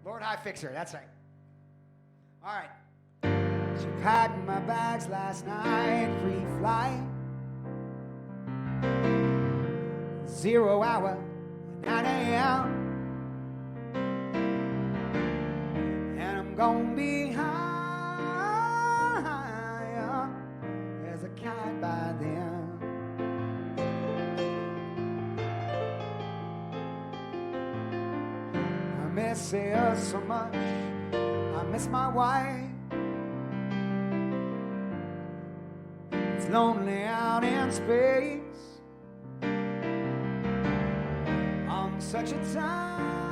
Lord High Fixer, that's right. All right. She packed my bags last night, free flight. 0 hour, 9 a.m. And I'm gonna be high as a kite by then. I miss her so much, I miss my wife. It's lonely out in space on such a timeless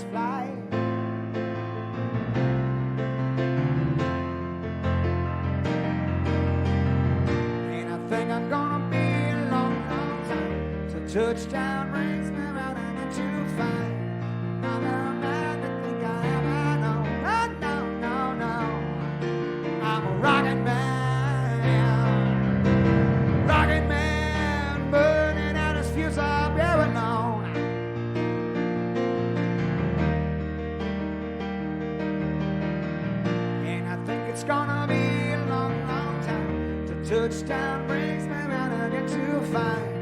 flight. And I think I'm gonna be a long, long time till touchdown brings me around and into find another man to think I am. I know, no, I'm a rockin' man, burning out his fuse up here alone. And I think it's gonna be a long, long time till touchdown brings me around again to find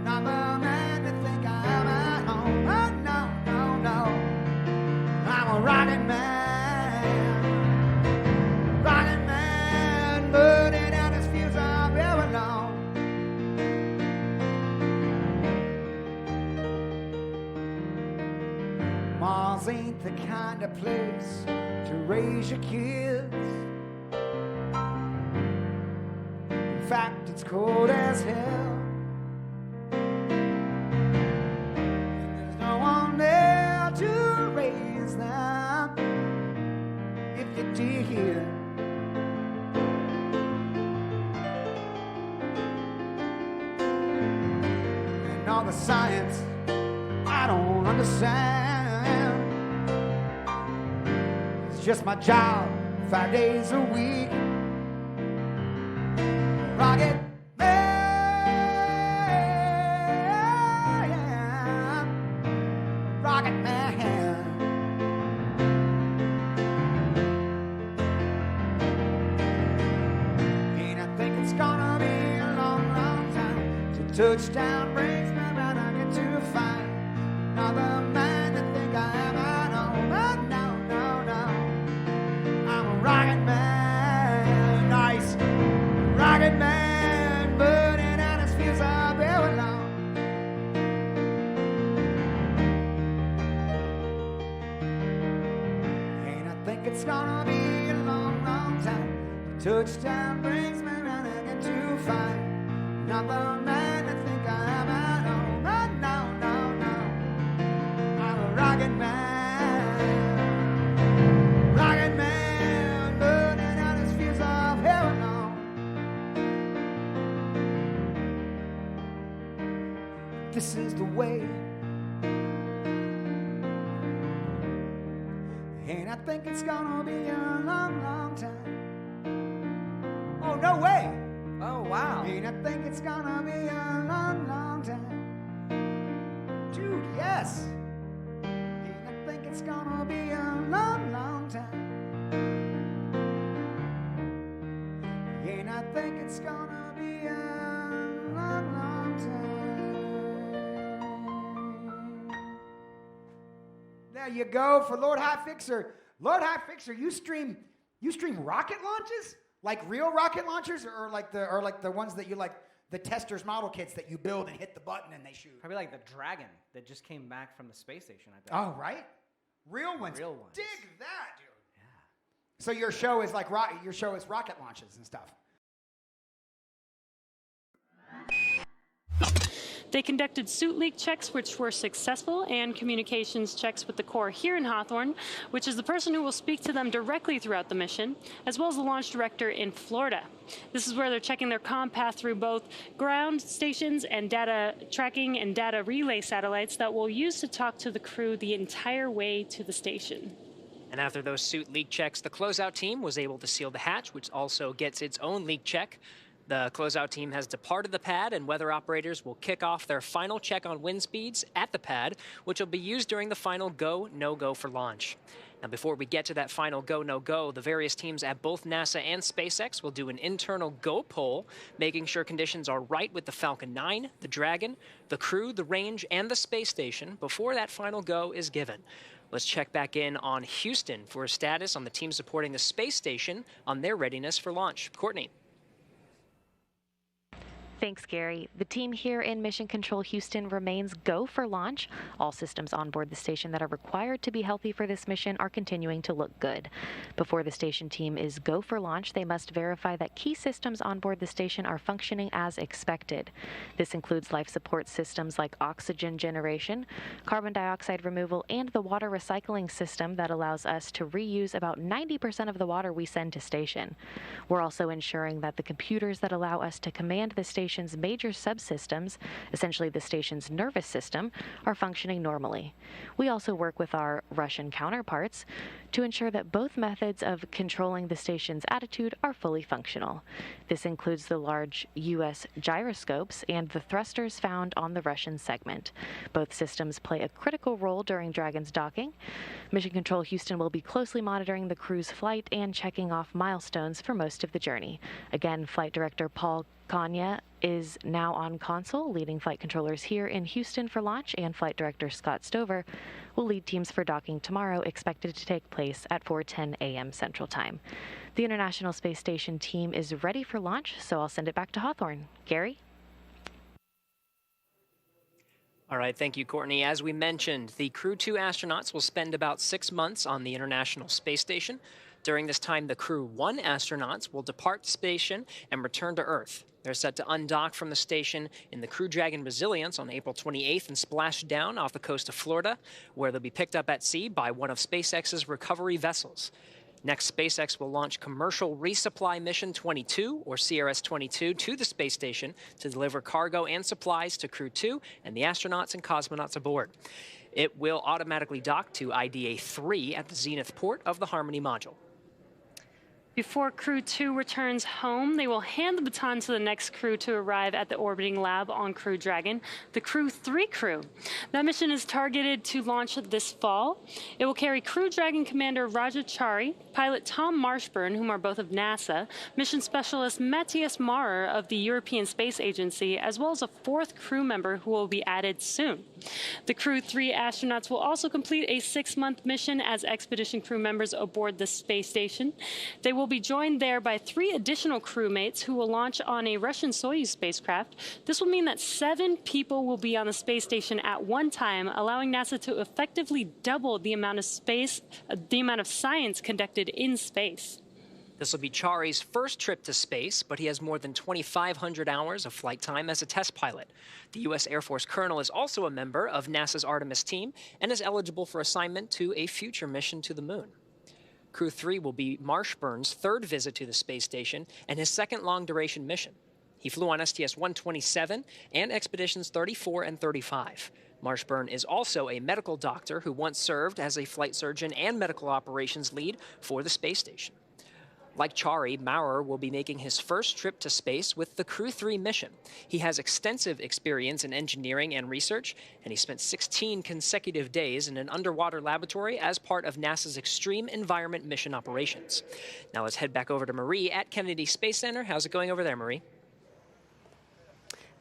another man to think I am at home. Oh, no, I'm a rockin' man, burning out his fuse up here alone. Mars ain't the kind of place to raise your kids. In fact, it's cold as hell. And there's no one there to raise them if you did. And all the science I don't understand. It's just my job, 5 days a week. Rocket man, rocket man. And I think it's gonna be a long, long time till touchdown brings me around again to find another man to think I am at home. But no, I'm a rocket man, nice rocket man, burning out his fuse up here alone. And I think it's gonna be a long, long time till touchdown brings me around again to find another man to think I am at home. But no, I'm a rocket man, burning out his fuse up here alone. This is the way, and I think it's gonna be a long, long time. Oh, no way. Oh, wow. And I think it's gonna be a long, long time. Dude, yes. And I think it's gonna be a long, long time. And I think it's gonna be a long, long time. There you go for Lord High Fixer. Lord High Fixer, you stream rocket launches? Like real rocket launchers, or like the ones that you like, the testers model kits that you build and hit the button and they shoot? Probably like the Dragon that just came back from the space station, I bet. Oh, right? Real ones. Real ones. Dig that, dude. Yeah. So your show is like rocket launches and stuff. They conducted suit leak checks, which were successful, and communications checks with the Corps here in Hawthorne, which is the person who will speak to them directly throughout the mission, as well as the launch director in Florida. This is where they're checking their comm path through both ground stations and data tracking and data relay satellites that we'll use to talk to the crew the entire way to the station. And after those suit leak checks, the closeout team was able to seal the hatch, which also gets its own leak check. The closeout team has departed the pad, and weather operators will kick off their final check on wind speeds at the pad, which will be used during the final go, no-go for launch. Now, before we get to that final go, no-go, the various teams at both NASA and SpaceX will do an internal go poll, making sure conditions are right with the Falcon 9, the Dragon, the crew, the range, and the space station before that final go is given. Let's check back in on Houston for a status on the team supporting the space station on their readiness for launch. Courtney. Thanks, Gary. The team here in Mission Control Houston remains go for launch. All systems on board the station that are required to be healthy for this mission are continuing to look good. Before the station team is go for launch, they must verify that key systems on board the station are functioning as expected. This includes life support systems like oxygen generation, carbon dioxide removal, and the water recycling system that allows us to reuse about 90% of the water we send to station. We're also ensuring that the computers that allow us to command the station's major subsystems, essentially the station's nervous system, are functioning normally. We also work with our Russian counterparts to ensure that both methods of controlling the station's attitude are fully functional. This includes the large U.S. gyroscopes and the thrusters found on the Russian segment. Both systems play a critical role during Dragon's docking. Mission Control Houston will be closely monitoring the crew's flight and checking off milestones for most of the journey. Again, Flight Director Paul Kanya is now on console, leading flight controllers here in Houston for launch, and Flight Director Scott Stover will lead teams for docking tomorrow, expected to take place at 4:10 a.m. Central Time. The International Space Station team is ready for launch, so I'll send it back to Hawthorne. Gary? All right, thank you, Courtney. As we mentioned, the Crew 2 astronauts will spend about 6 months on the International Space Station. During this time, the Crew 1 astronauts will depart the station and return to Earth. They're set to undock from the station in the Crew Dragon Resilience on April 28th and splash down off the coast of Florida, where they'll be picked up at sea by one of SpaceX's recovery vessels. Next, SpaceX will launch Commercial Resupply Mission 22, or CRS-22, to the space station to deliver cargo and supplies to Crew 2 and the astronauts and cosmonauts aboard. It will automatically dock to IDA-3 at the Zenith port of the Harmony module. Before Crew 2 returns home, they will hand the baton to the next crew to arrive at the orbiting lab on Crew Dragon, the Crew 3 crew. That mission is targeted to launch this fall. It will carry Crew Dragon Commander Raja Chari, pilot Tom Marshburn, whom are both of NASA, mission specialist Matthias Maurer of the European Space Agency, as well as a 4th crew member who will be added soon. The Crew 3 astronauts will also complete a 6-month mission as expedition crew members aboard the space station. They will be joined there by 3 additional crewmates who will launch on a Russian Soyuz spacecraft. This will mean that 7 people will be on the space station at one time, allowing NASA to effectively double the amount of science conducted in space. This will be Chari's first trip to space, but he has more than 2,500 hours of flight time as a test pilot. The U.S. Air Force colonel is also a member of NASA's Artemis team and is eligible for assignment to a future mission to the moon. Crew 3 will be Marshburn's 3rd visit to the space station and his 2nd long-duration mission. He flew on STS-127 and Expeditions 34 and 35. Marshburn is also a medical doctor who once served as a flight surgeon and medical operations lead for the space station. Like Chari, Maurer will be making his first trip to space with the Crew 3 mission. He has extensive experience in engineering and research, and he spent 16 consecutive days in an underwater laboratory as part of NASA's Extreme Environment Mission operations. Now let's head back over to Marie at Kennedy Space Center. How's it going over there, Marie?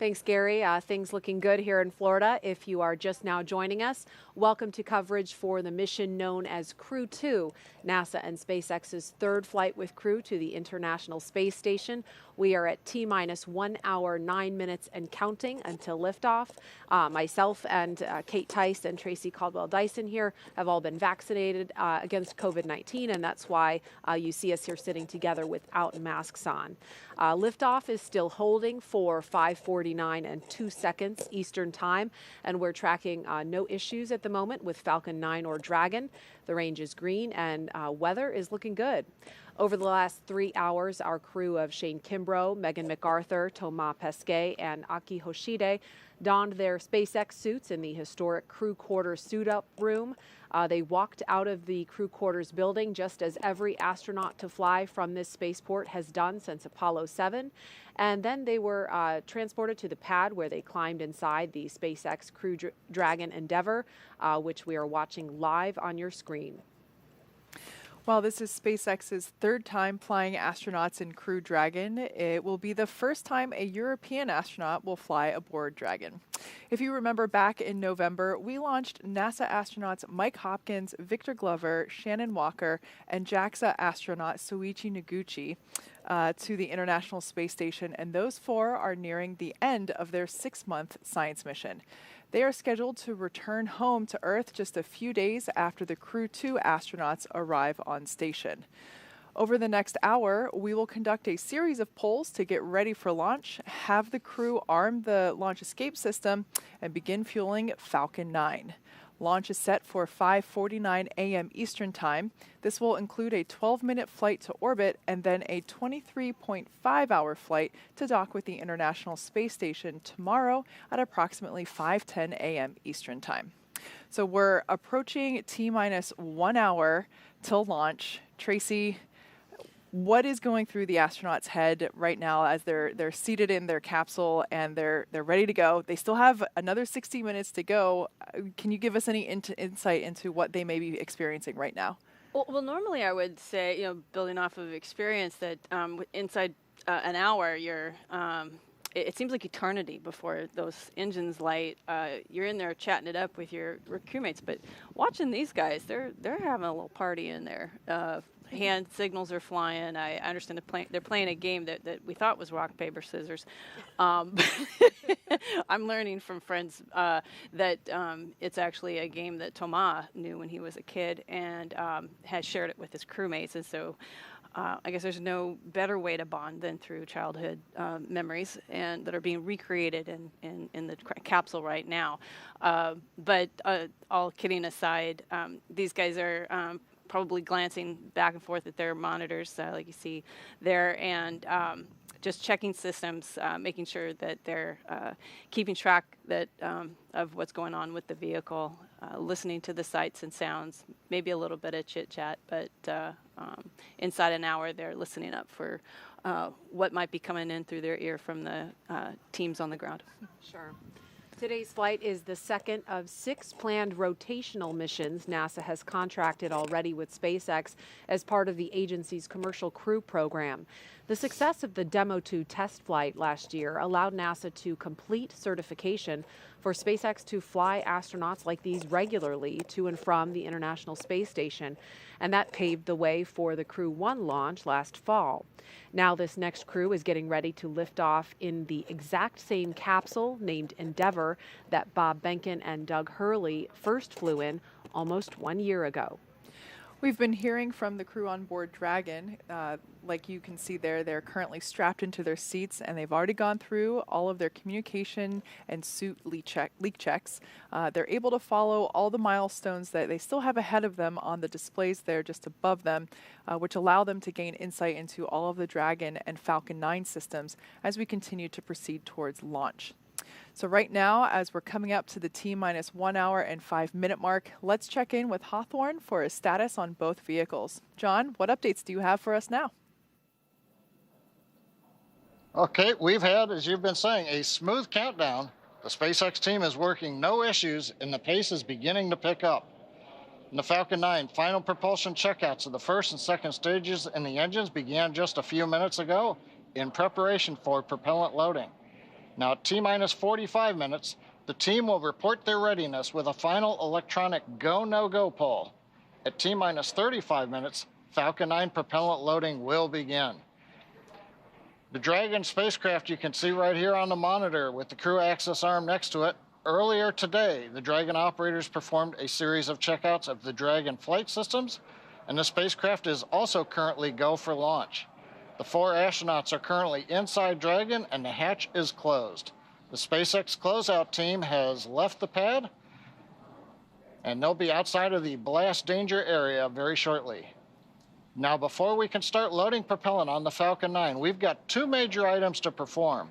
Thanks, Gary. Things looking good here in Florida. If you are just now joining us, welcome to coverage for the mission known as Crew 2, NASA and SpaceX's 3rd flight with crew to the International Space Station. We are at T-minus 1 hour, 9 minutes and counting until liftoff. Myself and Kate Tice and Tracy Caldwell-Dyson here have all been vaccinated against COVID-19, and that's why you see us here sitting together without masks on. Liftoff is still holding for 5:49 and 2 seconds Eastern Time, and we're tracking no issues at the moment with Falcon 9 or Dragon. The range is green, and weather is looking good. Over the last 3 hours, our crew of Shane Kimbrough, Megan MacArthur, Thomas Pesquet, and Aki Hoshide donned their SpaceX suits in the historic crew quarters suit-up room. They walked out of the crew quarters building just as every astronaut to fly from this spaceport has done since Apollo 7. And then they were transported to the pad where they climbed inside the SpaceX Crew Dragon Endeavour, which we are watching live on your screen. Well, this is SpaceX's third time flying astronauts in Crew Dragon. It will be the first time a European astronaut will fly aboard Dragon. If you remember back in November, we launched NASA astronauts Mike Hopkins, Victor Glover, Shannon Walker, and JAXA astronaut Soichi Noguchi to the International Space Station, and those 4 are nearing the end of their 6-month science mission. They are scheduled to return home to Earth just a few days after the Crew 2 astronauts arrive on station. Over the next hour, we will conduct a series of polls to get ready for launch, have the crew arm the launch escape system, and begin fueling Falcon 9. Launch is set for 5:49 a.m. Eastern Time. This will include a 12-minute flight to orbit and then a 23.5-hour flight to dock with the International Space Station tomorrow at approximately 5:10 a.m. Eastern Time. So we're approaching T-minus 1 hour till launch. Tracy, what is going through the astronauts' head right now as they're seated in their capsule and they're ready to go? They still have another 60 minutes to go. Can you give us any insight into what they may be experiencing right now? Well, normally I would say, building off of experience, that inside an hour, it seems like eternity before those engines light. You're in there chatting it up with your crewmates, but watching these guys, they're having a little party in there. Hand signals are flying. I understand they're playing a game that we thought was rock, paper, scissors. I'm learning from friends that it's actually a game that Thomas knew when he was a kid and has shared it with his crewmates. And so I guess there's no better way to bond than through childhood memories and that are being recreated in the capsule right now. But all kidding aside, these guys are probably glancing back and forth at their monitors, like you see there, and just checking systems, making sure that they're keeping track of what's going on with the vehicle, listening to the sights and sounds, maybe a little bit of chit-chat, but inside an hour they're listening up for what might be coming in through their ear from the teams on the ground. Sure. Today's flight is the second of 6 planned rotational missions NASA has contracted already with SpaceX as part of the agency's Commercial Crew Program. The success of the Demo 2 test flight last year allowed NASA to complete certification for SpaceX to fly astronauts like these regularly to and from the International Space Station, and that paved the way for the Crew 1 launch last fall. Now this next crew is getting ready to lift off in the exact same capsule named Endeavour that Bob Behnken and Doug Hurley first flew in almost 1 year ago. We've been hearing from the crew on board Dragon. Like you can see there, they're currently strapped into their seats, and they've already gone through all of their communication and suit leak checks. They're able to follow all the milestones that they still have ahead of them on the displays there just above them, which allow them to gain insight into all of the Dragon and Falcon 9 systems as we continue to proceed towards launch. So right now, as we're coming up to the T-minus 1 hour and 5 minute mark, let's check in with Hawthorne for a status on both vehicles. John, what updates do you have for us now? Okay, we've had, as you've been saying, a smooth countdown. The SpaceX team is working no issues, and the pace is beginning to pick up. In the Falcon 9, final propulsion checkouts of the first and second stages in the engines began just a few minutes ago in preparation for propellant loading. Now, at T-minus 45 minutes, the team will report their readiness with a final electronic go-no-go poll. At T-minus 35 minutes, Falcon 9 propellant loading will begin. The Dragon spacecraft you can see right here on the monitor with the crew access arm next to it. Earlier today, the Dragon operators performed a series of checkouts of the Dragon flight systems, and the spacecraft is also currently go for launch. The 4 astronauts are currently inside Dragon, and the hatch is closed. The SpaceX closeout team has left the pad, and they'll be outside of the blast danger area very shortly. Now, before we can start loading propellant on the Falcon 9, we've got two major items to perform.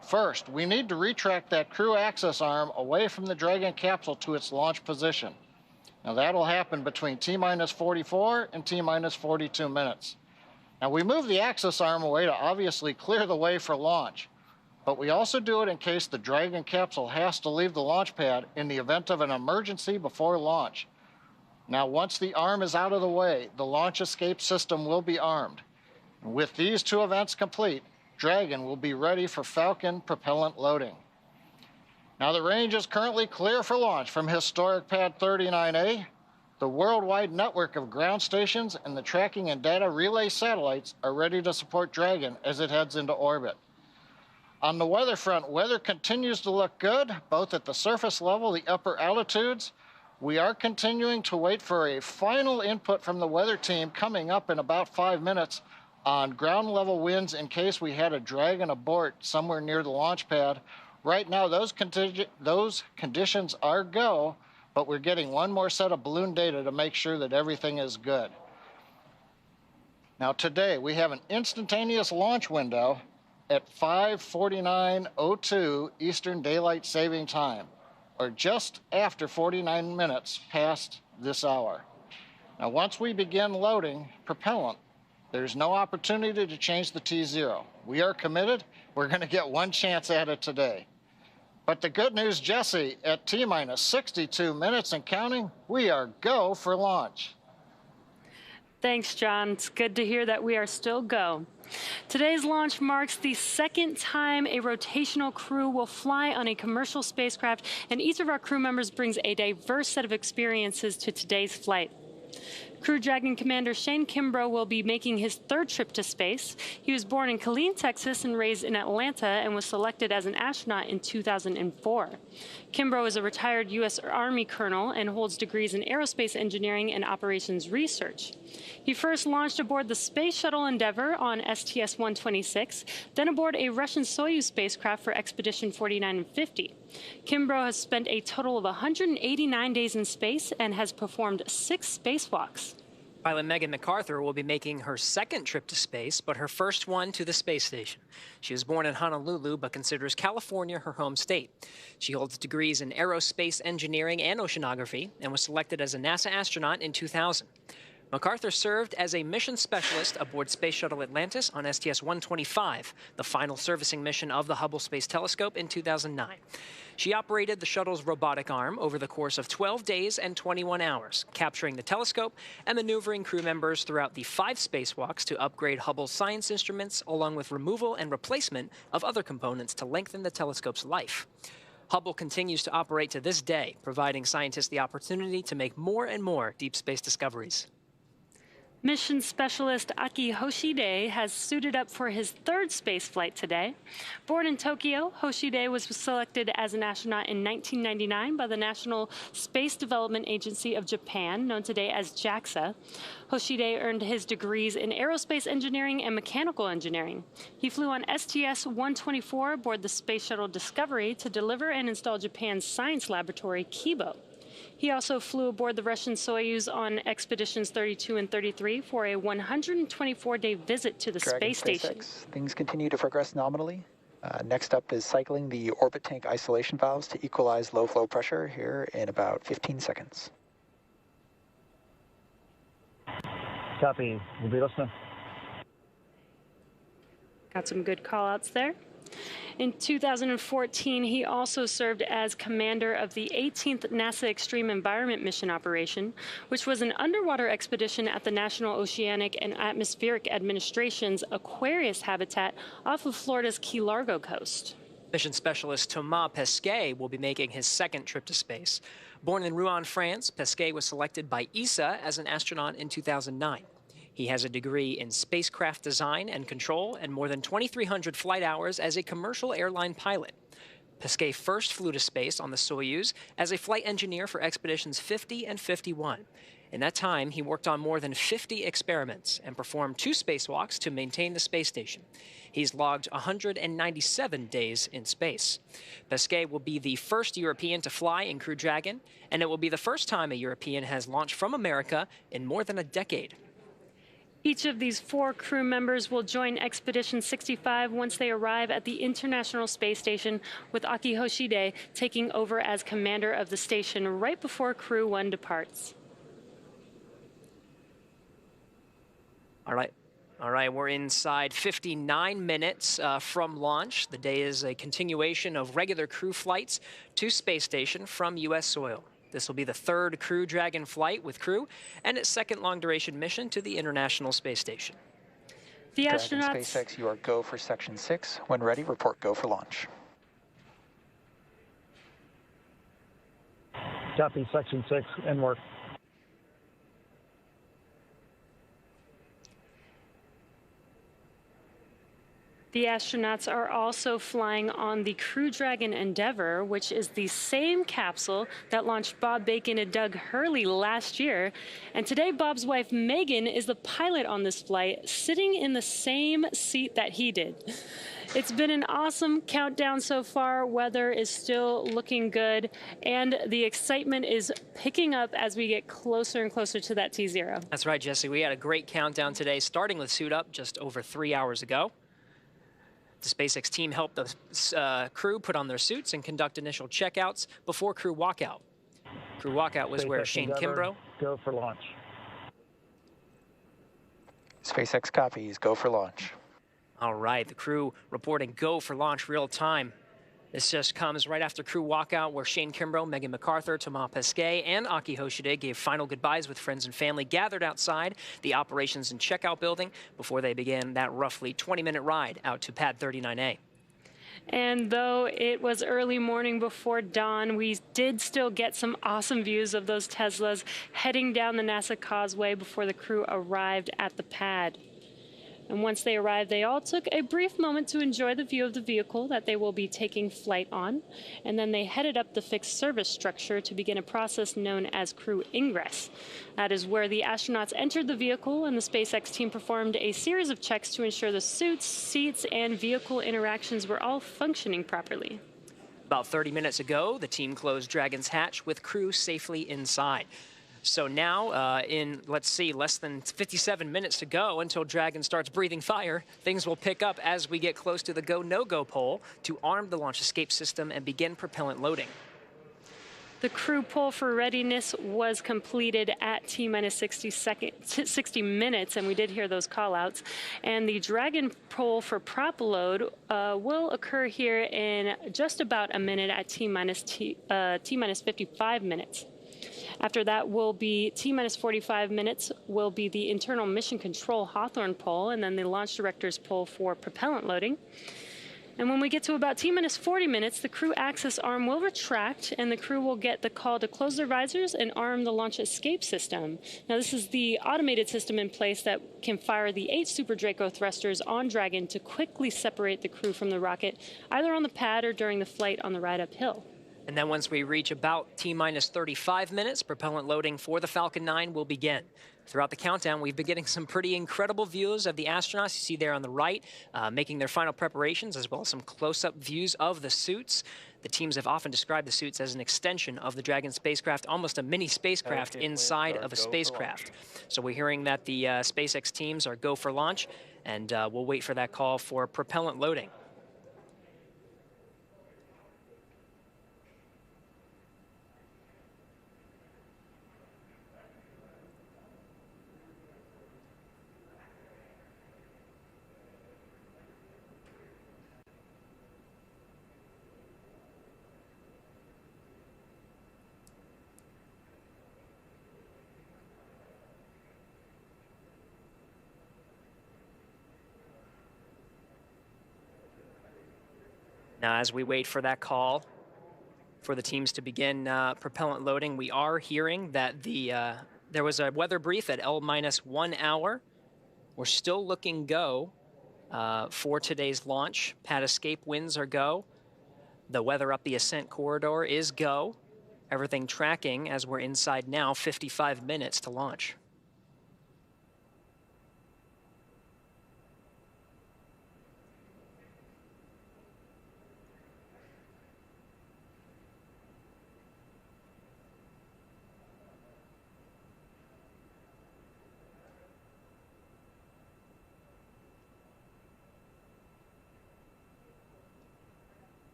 First, we need to retract that crew access arm away from the Dragon capsule to its launch position. Now, that'll happen between T-minus 44 and T-minus 42 minutes. Now, we move the access arm away to obviously clear the way for launch, but we also do it in case the Dragon capsule has to leave the launch pad in the event of an emergency before launch. Now, once the arm is out of the way, the launch escape system will be armed. With these two events complete, Dragon will be ready for Falcon propellant loading. Now, the range is currently clear for launch from historic Pad 39A. The worldwide network of ground stations and the tracking and data relay satellites are ready to support Dragon as it heads into orbit. On the weather front, weather continues to look good, both at the surface level, the upper altitudes. We are continuing to wait for a final input from the weather team coming up in about 5 minutes on ground level winds in case we had a Dragon abort somewhere near the launch pad. Right now, those conditions are go, but we're getting one more set of balloon data to make sure that everything is good. Now today, we have an instantaneous launch window at 5:49:02 Eastern Daylight Saving Time, or just after 49 minutes past this hour. Now, once we begin loading propellant, there's no opportunity to change the T0. We are committed. We're going to get one chance at it today. But the good news, Jesse, at T-minus 62 minutes and counting, we are go for launch. Thanks, John. It's good to hear that we are still go. Today's launch marks the second time a rotational crew will fly on a commercial spacecraft, and each of our crew members brings a diverse set of experiences to today's flight. Crew Dragon Commander Shane Kimbrough will be making his third trip to space. He was born in Killeen, Texas, and raised in Atlanta, and was selected as an astronaut in 2004. Kimbrough is a retired U.S. Army colonel and holds degrees in aerospace engineering and operations research. He first launched aboard the Space Shuttle Endeavour on STS-126, then aboard a Russian Soyuz spacecraft for Expedition 49 and 50. Kimbrough has spent a total of 189 days in space and has performed 6 spacewalks. Pilot Megan MacArthur will be making her second trip to space, but her first one to the space station. She was born in Honolulu, but considers California her home state. She holds degrees in aerospace engineering and oceanography, and was selected as a NASA astronaut in 2000. MacArthur served as a mission specialist aboard Space Shuttle Atlantis on STS-125, the final servicing mission of the Hubble Space Telescope in 2009. She operated the shuttle's robotic arm over the course of 12 days and 21 hours, capturing the telescope and maneuvering crew members throughout the 5 spacewalks to upgrade Hubble's science instruments, along with removal and replacement of other components to lengthen the telescope's life. Hubble continues to operate to this day, providing scientists the opportunity to make more and more deep space discoveries. Mission specialist Aki Hoshide has suited up for his third space flight today. Born in Tokyo, Hoshide was selected as an astronaut in 1999 by the National Space Development Agency of Japan, known today as JAXA. Hoshide earned his degrees in aerospace engineering and mechanical engineering. He flew on STS-124 aboard the Space Shuttle Discovery to deliver and install Japan's science laboratory, Kibo. He also flew aboard the Russian Soyuz on Expeditions 32 and 33 for a 124-day visit to the space station. SpaceX, things continue to progress nominally. Next up is cycling the orbit tank isolation valves to equalize low flow pressure here in about 15 seconds. Copy. Got some good call-outs there. In 2014, he also served as commander of the 18th NASA Extreme Environment Mission Operation, which was an underwater expedition at the National Oceanic and Atmospheric Administration's Aquarius habitat off of Florida's Key Largo coast. Mission specialist Thomas Pesquet will be making his second trip to space. Born in Rouen, France, Pesquet was selected by ESA as an astronaut in 2009. He has a degree in spacecraft design and control and more than 2,300 flight hours as a commercial airline pilot. Pesquet first flew to space on the Soyuz as a flight engineer for Expeditions 50 and 51. In that time, he worked on more than 50 experiments and performed 2 spacewalks to maintain the space station. He's logged 197 days in space. Pesquet will be the first European to fly in Crew Dragon, and it will be the first time a European has launched from America in more than a decade. Each of these 4 crew members will join Expedition 65 once they arrive at the International Space Station, with Aki Hoshide taking over as commander of the station right before Crew 1 departs. All right, we're inside 59 minutes from launch. The day is a continuation of regular crew flights to space station from U.S. soil. This will be the 3rd Crew Dragon flight with crew and its 2nd long-duration mission to the International Space Station. The Dragon astronauts... SpaceX, you are go for Section 6. When ready, report go for launch. Copy, Section 6, and work. The astronauts are also flying on the Crew Dragon Endeavour, which is the same capsule that launched Bob Bacon and Doug Hurley last year. And today, Bob's wife, Megan, is the pilot on this flight, sitting in the same seat that he did. It's been an awesome countdown so far. Weather is still looking good, and the excitement is picking up as we get closer and closer to that T0. That's right, Jesse. We had a great countdown today, starting with suit up just over 3 hours ago. The SpaceX team helped the crew put on their suits and conduct initial checkouts before crew walkout. Crew walkout was where SpaceX Shane Endeavour, Kimbrough. Go for launch. SpaceX copies, go for launch. All right, the crew reporting go for launch real time. This just comes right after crew walkout, where Shane Kimbrough, Megan McArthur, Thomas Pesquet, and Aki Hoshide gave final goodbyes with friends and family gathered outside the operations and checkout building before they began that roughly 20-minute ride out to pad 39A. And though it was early morning before dawn, we did still get some awesome views of those Teslas heading down the NASA Causeway before the crew arrived at the pad. And once they arrived, they all took a brief moment to enjoy the view of the vehicle that they will be taking flight on. And then they headed up the fixed service structure to begin a process known as crew ingress. That is where the astronauts entered the vehicle, and the SpaceX team performed a series of checks to ensure the suits, seats, and vehicle interactions were all functioning properly. About 30 minutes ago, the team closed Dragon's hatch with crew safely inside. So now, in, let's see, less than 57 minutes to go until Dragon starts breathing fire, things will pick up as we get close to the go, no-go pole to arm the launch escape system and begin propellant loading. The crew poll for readiness was completed at T-minus 60 minutes, and we did hear those call-outs. And the Dragon poll for prop load will occur here in just about a minute at T-minus 55 minutes. After that will be T-minus 45 minutes will be the internal mission control Hawthorne poll, and then the launch director's poll for propellant loading. And when we get to about T-minus 40 minutes, the crew access arm will retract, and the crew will get the call to close their visors and arm the launch escape system. Now, this is the automated system in place that can fire the 8 Super Draco thrusters on Dragon to quickly separate the crew from the rocket, either on the pad or during the flight on the ride uphill. And then once we reach about T-minus 35 minutes, propellant loading for the Falcon 9 will begin. Throughout the countdown, we've been getting some pretty incredible views of the astronauts you see there on the right, making their final preparations, as well as some close-up views of the suits. The teams have often described the suits as an extension of the Dragon spacecraft, almost a mini spacecraft inside of a spacecraft. So we're hearing that the SpaceX teams are go for launch, and we'll wait for that call for propellant loading. Now, as we wait for that call for the teams to begin propellant loading, we are hearing that there was a weather brief at L-1 hour. We're still looking go for today's launch. Pad escape winds are go. The weather up the ascent corridor is go. Everything tracking as we're inside now, 55 minutes to launch.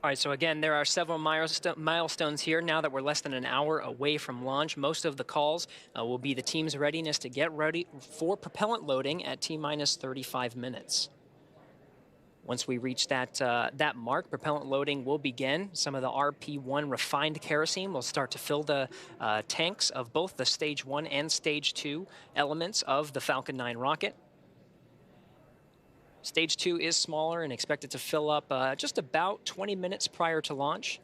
All right, so again, there are several milestones here now that we're less than an hour away from launch. Most of the calls will be the team's readiness to get ready for propellant loading at T-minus 35 minutes. Once we reach that mark, propellant loading will begin. Some of the RP1 refined kerosene will start to fill the tanks of both the Stage 1 and Stage 2 elements of the Falcon 9 rocket. Stage 2 is smaller and expected to fill up just about 20 minutes prior to launch.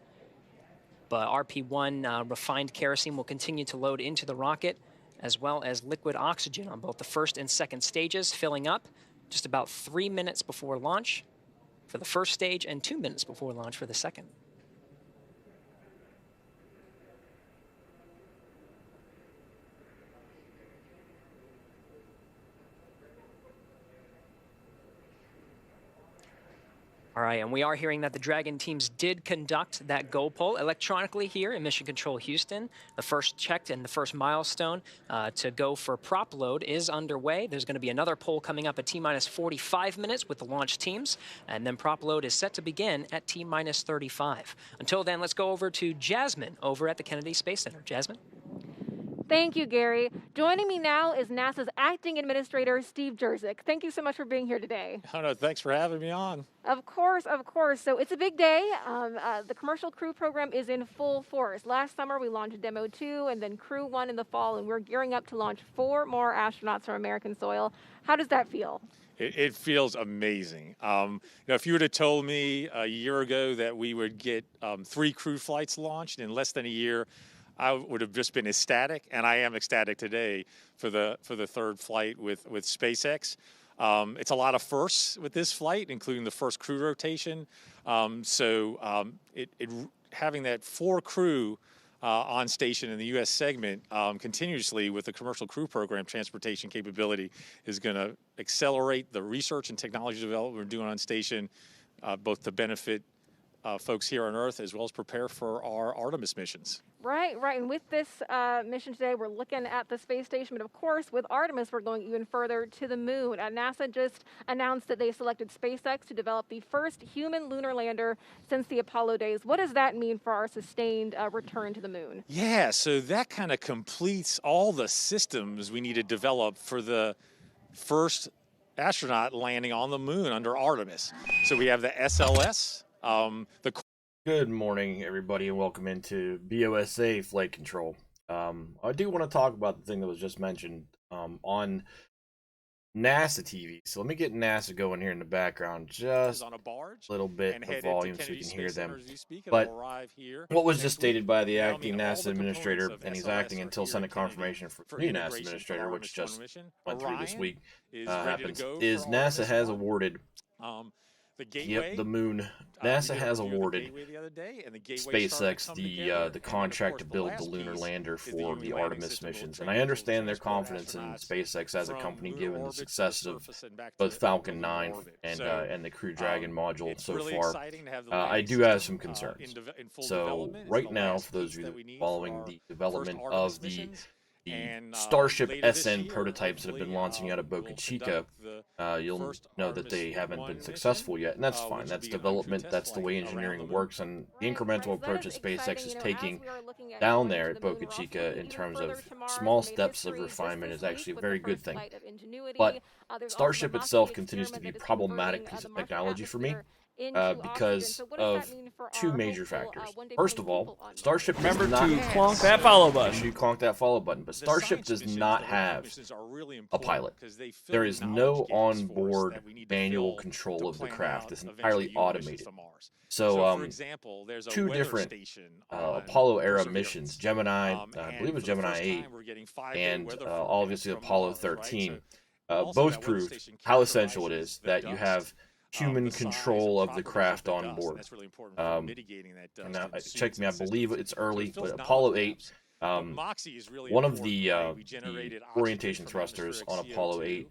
But RP1 refined kerosene will continue to load into the rocket, as well as liquid oxygen on both the first and second stages, filling up just about 3 minutes before launch for the first stage and 2 minutes before launch for the second. All right, and we are hearing that the Dragon teams did conduct that go poll electronically here in Mission Control Houston. The first checked and the first milestone to go for prop load is underway. There's going to be another poll coming up at T-minus 45 minutes with the launch teams, and then prop load is set to begin at T-minus 35. Until then, let's go over to Jasmine over at the Kennedy Space Center. Jasmine? Thank you, Gary. Joining me now is NASA's Acting Administrator, Steve Jerzik. Thank you so much for being here today. Oh, no, thanks for having me on. Of course, of course. So it's a big day. The Commercial Crew program is in full force. Last summer, we launched Demo 2 and then Crew 1 in the fall, and we're gearing up to launch 4 more astronauts from American soil. How does that feel? It feels amazing. If you would have told me a year ago that we would get 3 crew flights launched in less than a year, I would have just been ecstatic, and I am ecstatic today for the third flight with SpaceX. It's a lot of firsts with this flight, including the first crew rotation. Having that 4 crew on station in the U.S. segment continuously with the Commercial Crew Program transportation capability is going to accelerate the research and technology development we're doing on station, both to benefit folks here on Earth as well as prepare for our Artemis missions. Right. And with this mission today, we're looking at the space station, but of course, with Artemis, we're going even further to the moon. NASA just announced that they selected SpaceX to develop the first human lunar lander since the Apollo days. What does that mean for our sustained return to the moon? Yeah, so that kind of completes all the systems we need to develop for the first astronaut landing on the moon under Artemis. So we have the SLS, Good morning, everybody, and welcome into BOSA Flight Control. I do want to talk about the thing that was just mentioned on NASA TV. So let me get NASA going here in the background just a little bit of volume so you can hear them. But what was just stated by the acting NASA administrator, and he's acting until Senate confirmation for the new NASA administrator, which just went through this week, happens, is NASA has awarded the moon. NASA has awarded SpaceX the contract to build the lunar lander for the Artemis missions, and I understand their confidence in SpaceX as a company given the success of both Falcon 9 and the Crew Dragon module so far. I do have some concerns. So right now, for those of you that are following the development of the Starship SN prototypes that have been launching out of Boca Chica, you'll know that they haven't been successful yet, and that's fine. That's development. That's the way engineering works, and the incremental approach that SpaceX is taking down there at Boca Chica in terms of small steps of refinement is actually a very good thing. But Starship itself continues to be a problematic piece of technology for me. Because of 2 major factors. First of all, Starship remember to clonk that follow button. You clonk that follow button, but Starship does not have a pilot. There is no onboard manual control of the craft. It's entirely automated. So, 2 different Apollo era missions, Gemini, I believe it was Gemini 8, and obviously Apollo 13, both proved how essential it is that you have human control of the craft on board. Now, check me, I believe it's early, but Apollo 8, one of the orientation thrusters on Apollo 8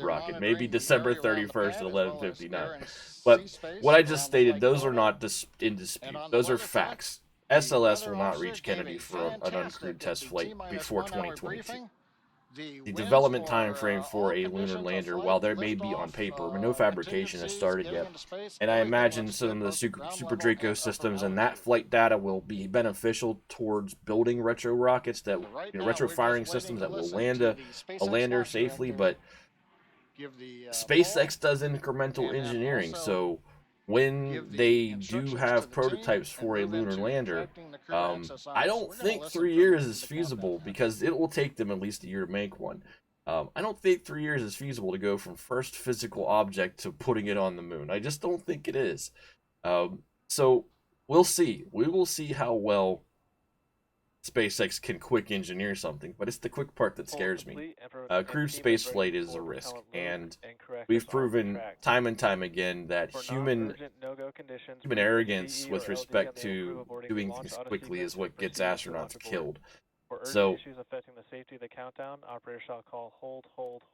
rocket, maybe December 31st at 11:59. But what I just stated, those are not in dispute. Those are facts. SLS will not reach Kennedy for an uncrewed test flight before 2022. The development time frame for a lunar lander, while there may be on paper, no fabrication has started yet. And I imagine some of the Super Draco systems and that flight data will be beneficial towards building retro rockets, that retro firing systems that will land a lander safely. But SpaceX does incremental engineering, so when they do have prototypes for a lunar lander, I don't think 3 years is feasible, because it will take them at least a year to make one. I don't think 3 years is feasible to go from first physical object to putting it on the moon. I just don't think it is. So we'll see. We will see how well SpaceX can quick engineer something, but it's the quick part that scares me. Crewed spaceflight is a risk, and we've proven time and time again that human arrogance with respect to doing things quickly is what gets astronauts killed. So,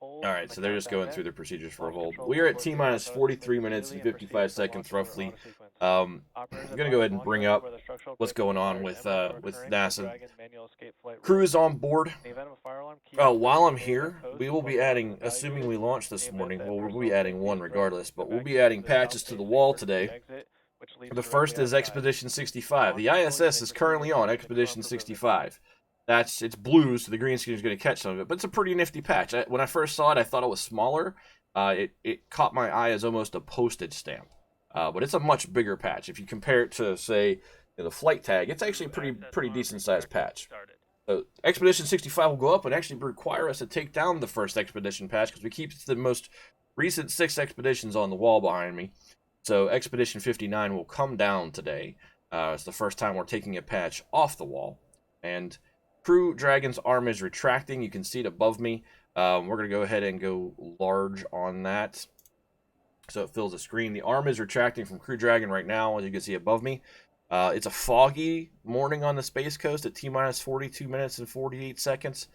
all right, so they're just going through the procedures for a hold. We are at T-minus 43 minutes and 55 seconds, roughly. I'm going to go ahead and bring up what's going on with NASA. Crew is on board. While I'm here, we will be adding, assuming we launch this morning, well, we'll be adding one regardless, but we'll be adding patches to the wall today. The first is Expedition 65. The ISS is currently on Expedition 65. It's blue, so the green screen is going to catch some of it, but it's a pretty nifty patch. When I first saw it, I thought it was smaller. It caught my eye as almost a postage stamp, but it's a much bigger patch. If you compare it to, say, the flight tag, it's actually a pretty decent sized patch. So Expedition 65 will go up and actually require us to take down the first Expedition patch because we keep the most recent 6 expeditions on the wall behind me. So Expedition 59 will come down today. It's the first time we're taking a patch off the wall, and Crew Dragon's arm is retracting. You can see it above me. We're going to go ahead and go large on that so it fills the screen. The arm is retracting from Crew Dragon right now, as you can see above me. It's a foggy morning on the Space Coast at T-minus 42 minutes and 48 seconds.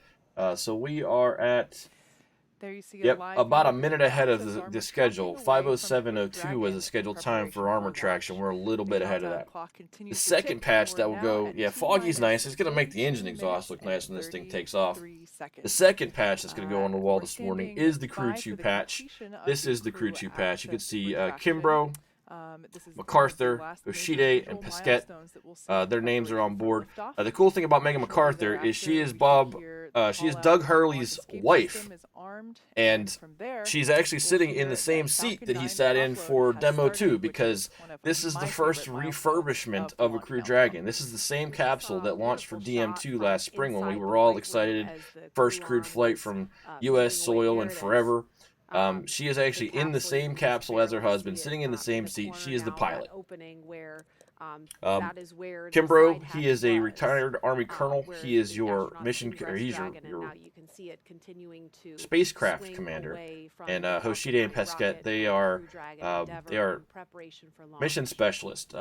So we are at... There you see about a minute ahead of the schedule. 5:07:02 was the scheduled time for arm retraction. We're a little bit ahead of that. The second patch that will go, foggy's nice. It's going to make the engine exhaust look nice when this thing takes off. The second patch that's going to go on the wall this morning is the Crew 2 patch. This is the Crew 2 patch. You can see Kimbrough, MacArthur, Yoshide, and Pesquet. Their names are on board. The cool thing about Megan MacArthur is she is Doug Hurley's wife, and she's actually sitting in the same seat that he sat in for Demo 2, because this is the first refurbishment of a Crew Dragon. This is the same capsule that launched for DM2 last spring when we were all excited. First crewed flight from U.S. soil and forever. She is actually in the same capsule as her husband, sitting in the same seat. She is the pilot. Kimbrough, he is a retired Army colonel. He is your mission, or he's your spacecraft commander. And Hoshide and Pesquet, they are mission specialists.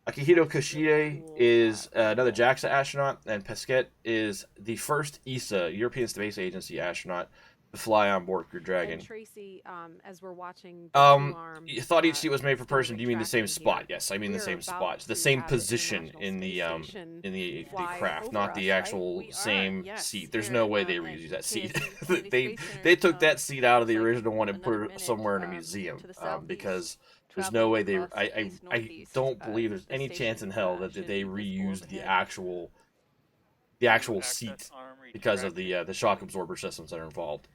Akihito Koshide is another JAXA astronaut, and Pesquet is the first ESA, European Space Agency astronaut, to fly on board Crew Dragon. And Tracy, as we're watching, you thought each seat was made per person. Do you mean the same spot? Yes, I mean the same spot. The same position in the craft, not the actual same seat. There's no way they reuse that seat. they took that seat out of the original one and put it somewhere in a museum because there's no way they. I don't believe there's any chance in hell that they reused the actual seat because of the shock absorber systems that are involved.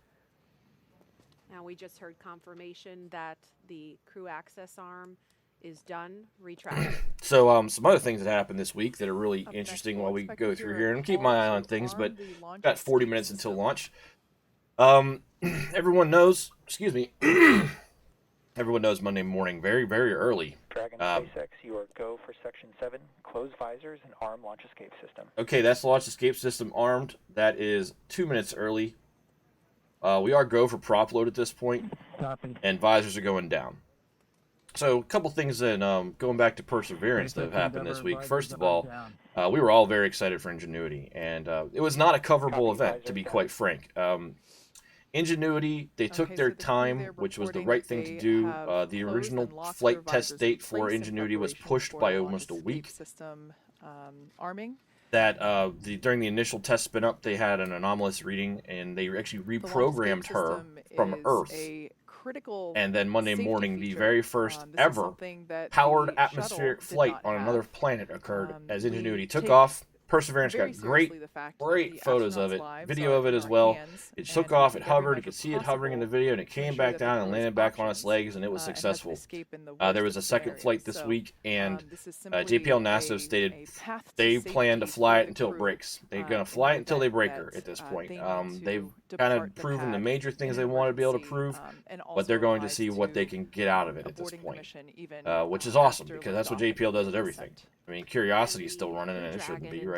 Now we just heard confirmation that the crew access arm is done retracting. So some other things that happened this week that are really interesting while we go through here, and keep my eye on things, but got 40 minutes until launch. Everyone knows, everyone knows Monday morning, very, very early. Dragon SpaceX, you are go for Section 7, close visors and arm launch escape system. Okay, that's launch escape system armed. That is 2 minutes early. We are go for prop load at this point, and visors are going down. So a couple things that, going back to Perseverance that have happened this week. First of all, we were all very excited for Ingenuity, and it was not a coverable event, to be quite frank. Ingenuity, they took their time, which was the right thing to do. The original flight test date for Ingenuity was pushed by almost a week. Arming. That during the initial test spin up, they had an anomalous reading, and they actually reprogrammed her from Earth. And then Monday morning, the very first ever powered atmospheric flight on another planet occurred as Ingenuity took off. Perseverance got great photos of it, video of it as well. It took off, it hovered, you could see it hovering in the video, and it came back down and landed back on its legs, and it was successful. There was a second flight this week, and JPL NASA stated they plan to fly it until it breaks. They're going to fly it until they break her at this point. They've kind of proven the major things they want to be able to prove, but they're going to see what they can get out of it at this point, which is awesome, because that's what JPL does at everything. I mean, Curiosity is still running, and it shouldn't be, right?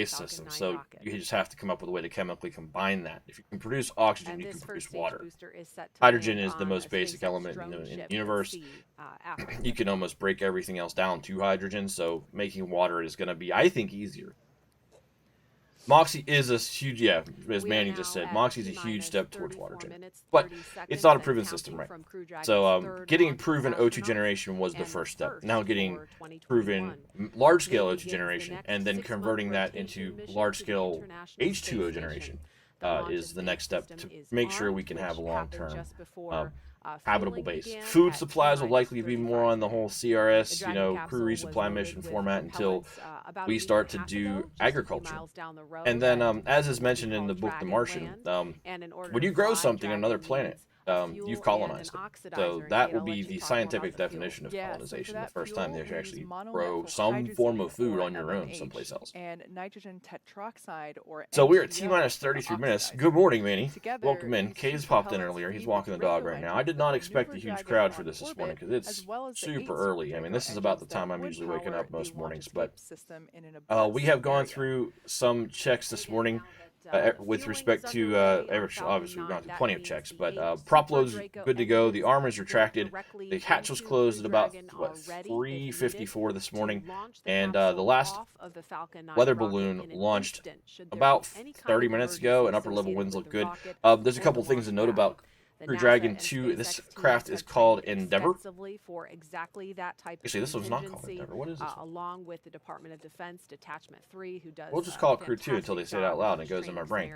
waste Falcon system. 9 So rocket. you just have to come up with a way to chemically combine that. If you can produce oxygen, And you this can produce first stage water. booster is set to Hydrogen land is the on most a basic SpaceX element in drone the ship universe. at sea, after You can almost break everything else down to hydrogen, so making water is going to be, I think, easier. Moxie is a huge, yeah, as Manny just said, Moxie's a huge step towards water gen. But it's not a proven system, right? So getting proven O2 generation was the first step. Now getting proven large-scale O2 generation and then converting that into large-scale H2O generation is the next step to make sure we can have a long-term habitable base. Food supplies will likely be more on the whole CRS, crew resupply mission format until we start to do agriculture. And then, as is mentioned in the book The Martian, when you grow something on another planet, you've colonized it. So that will be the scientific definition of colonization, the first time they actually grow some form of food on your own someplace else. And nitrogen tetroxide, or so we're at T-minus 33 minutes. Good morning, Manny. Welcome in. Kay's popped in earlier. He's walking the dog right now. I did not expect a huge crowd for this morning because it's super early. I mean, this is about the time I'm usually waking up most mornings. But we have gone through some checks this morning. With respect to, obviously we've gone through plenty of checks, but prop load's good to go. The arm is retracted. The hatch was closed at about, 3:54 this morning. And the last weather balloon launched about 30 minutes ago, and upper level winds look good. There's a couple things to note about Crew Dragon 2. This craft is called Endeavor. Actually, this one's not called Endeavor. What is this? Along with the Department of Defense Detachment 3, who does. We'll just call it Crew 2 until they say it out loud and it goes in my brain.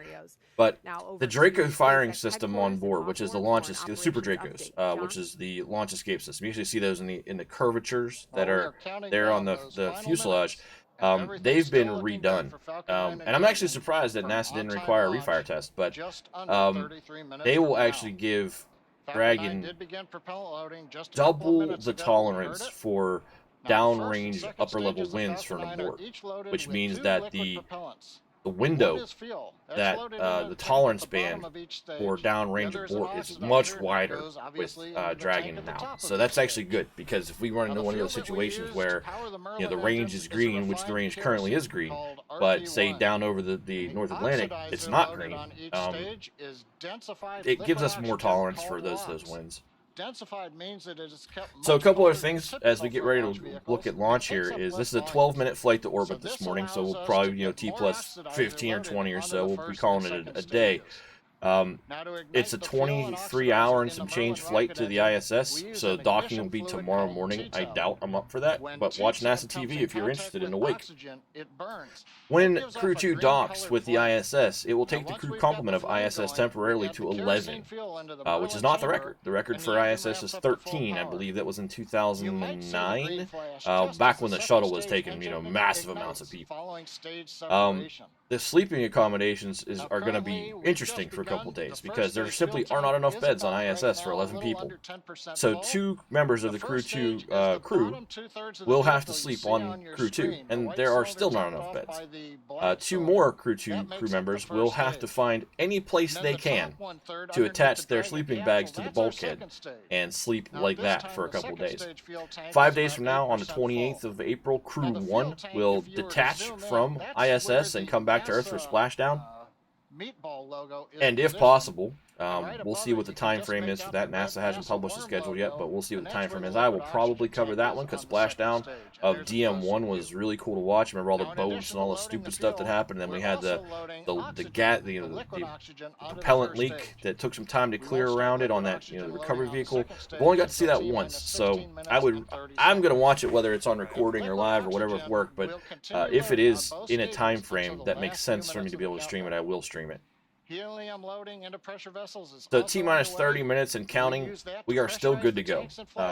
But the Draco firing system on board, which is the Super Dracos, which is the launch escape system. You usually see those in the curvatures that are there on the fuselage. They've been redone, and I'm actually surprised that NASA didn't require a refire test, but they will actually give Dragon double the tolerance for downrange upper level winds from aboard, which means that the window that the tolerance band for downrange abort is much wider with Dragon now. So that's actually good, because if we run into one of those situations where the range is green, which the range currently is green, but say down over the North Atlantic it's not green, it gives us more tolerance for those winds. So a couple other things as we get ready to look at launch here is this is a 12-minute flight to orbit this morning, so we'll probably T plus 15 or 20 or so, we'll be calling it a day. It's a 23-hour and some change flight to the ISS, so docking will be tomorrow morning. I doubt I'm up for that, but watch NASA TV if you're interested in a wake. When Crew 2 docks with the ISS, it will take the crew complement of ISS temporarily to 11, which is not the record. The record for ISS is 13. I believe that was in 2009, back when the shuttle was taking massive amounts of people. The sleeping accommodations are going to be interesting for a couple days, because there simply are not enough beds on ISS for 11 people. So 2 members of the Crew 2 crew will have to sleep on Crew 2, and there are still not enough beds. 2 more Crew 2 crew members will have to find any place they can to attach their sleeping bags to the bulkhead and sleep like that for a couple days. 5 days from now, on the 28th of April, Crew 1 will detach from ISS and come back to Earth for splashdown. And if possible, we'll see what the time frame is for that. NASA hasn't published the schedule yet, but we'll see what the time frame is. I will probably cover that one, because splashdown of DM1 was really cool to watch. Remember all the boats and all the stupid stuff that happened, and then we had the propellant leak that took some time to clear around it on that the recovery vehicle. We've only got to see that once, so I'm going to watch it whether it's on recording or live or whatever work, but if it is in a time frame that makes sense for me to be able to stream it, I will stream it. Helium loading into pressure vessels is so T-minus 30 minutes and counting, we are still good to go.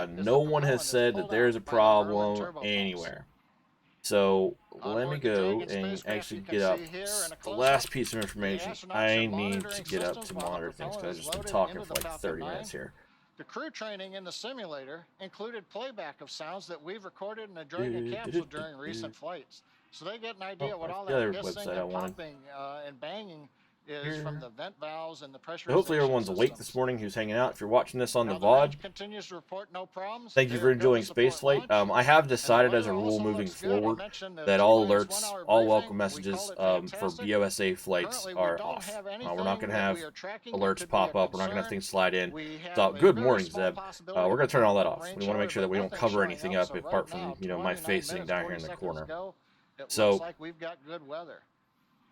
No one has said that there's a problem anywhere. So let me go and actually get up the last piece of information. I need to get up to monitor things, because I've just been talking for like 30 minutes here. The crew training in the simulator included playback of sounds that we've recorded in the Dragon capsule during recent flights. So they get an idea what all that hissing and popping and banging is from the vent valves and the pressure. Hopefully everyone's awake this morning who's hanging out. If you're watching this on the VOD, continues to report no problems. Thank you for enjoying spaceflight. I have decided as a rule moving forward that all alerts, all welcome messages for BOSA flights are off. We're not going to have alerts pop up. We're not going to have things slide in. So, good morning, Zeb. We're going to turn all that off. We want to make sure that we don't cover anything up apart from my face sitting down here in the corner. So, we've got good weather.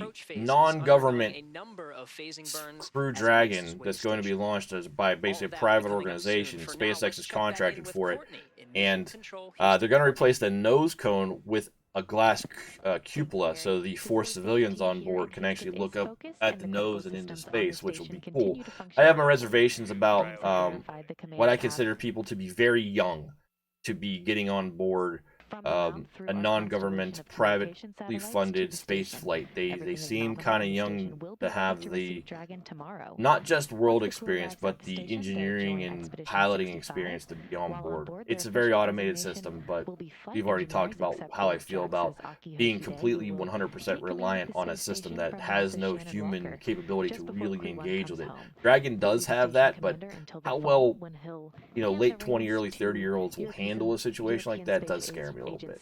approach phases, non-government undergoing a number of phasing burns Crew as it Dragon reaches its that's way going to be station. launched by basically a All of that private will be coming up soon. organization. For now, SpaceX let's is check back in contracted with for it, Courtney in Mission and Control they're Houston. going to replace the nose cone with a glass cupola, so the 4 civilians on board can actually look up at the nose and into space, which will be cool. I have my reservations about what I consider people to be very young to be getting on board a non-government, privately funded space flight. They seem kind of young to have the not just world experience, but the engineering and piloting experience to be on board. It's a very automated system, but we've already talked about how I feel about being completely 100% reliant on a system that has no human capability to really engage with it. Dragon does have that, but how well, late 20, early 30-year-olds will handle a situation like that does scare me a little bit.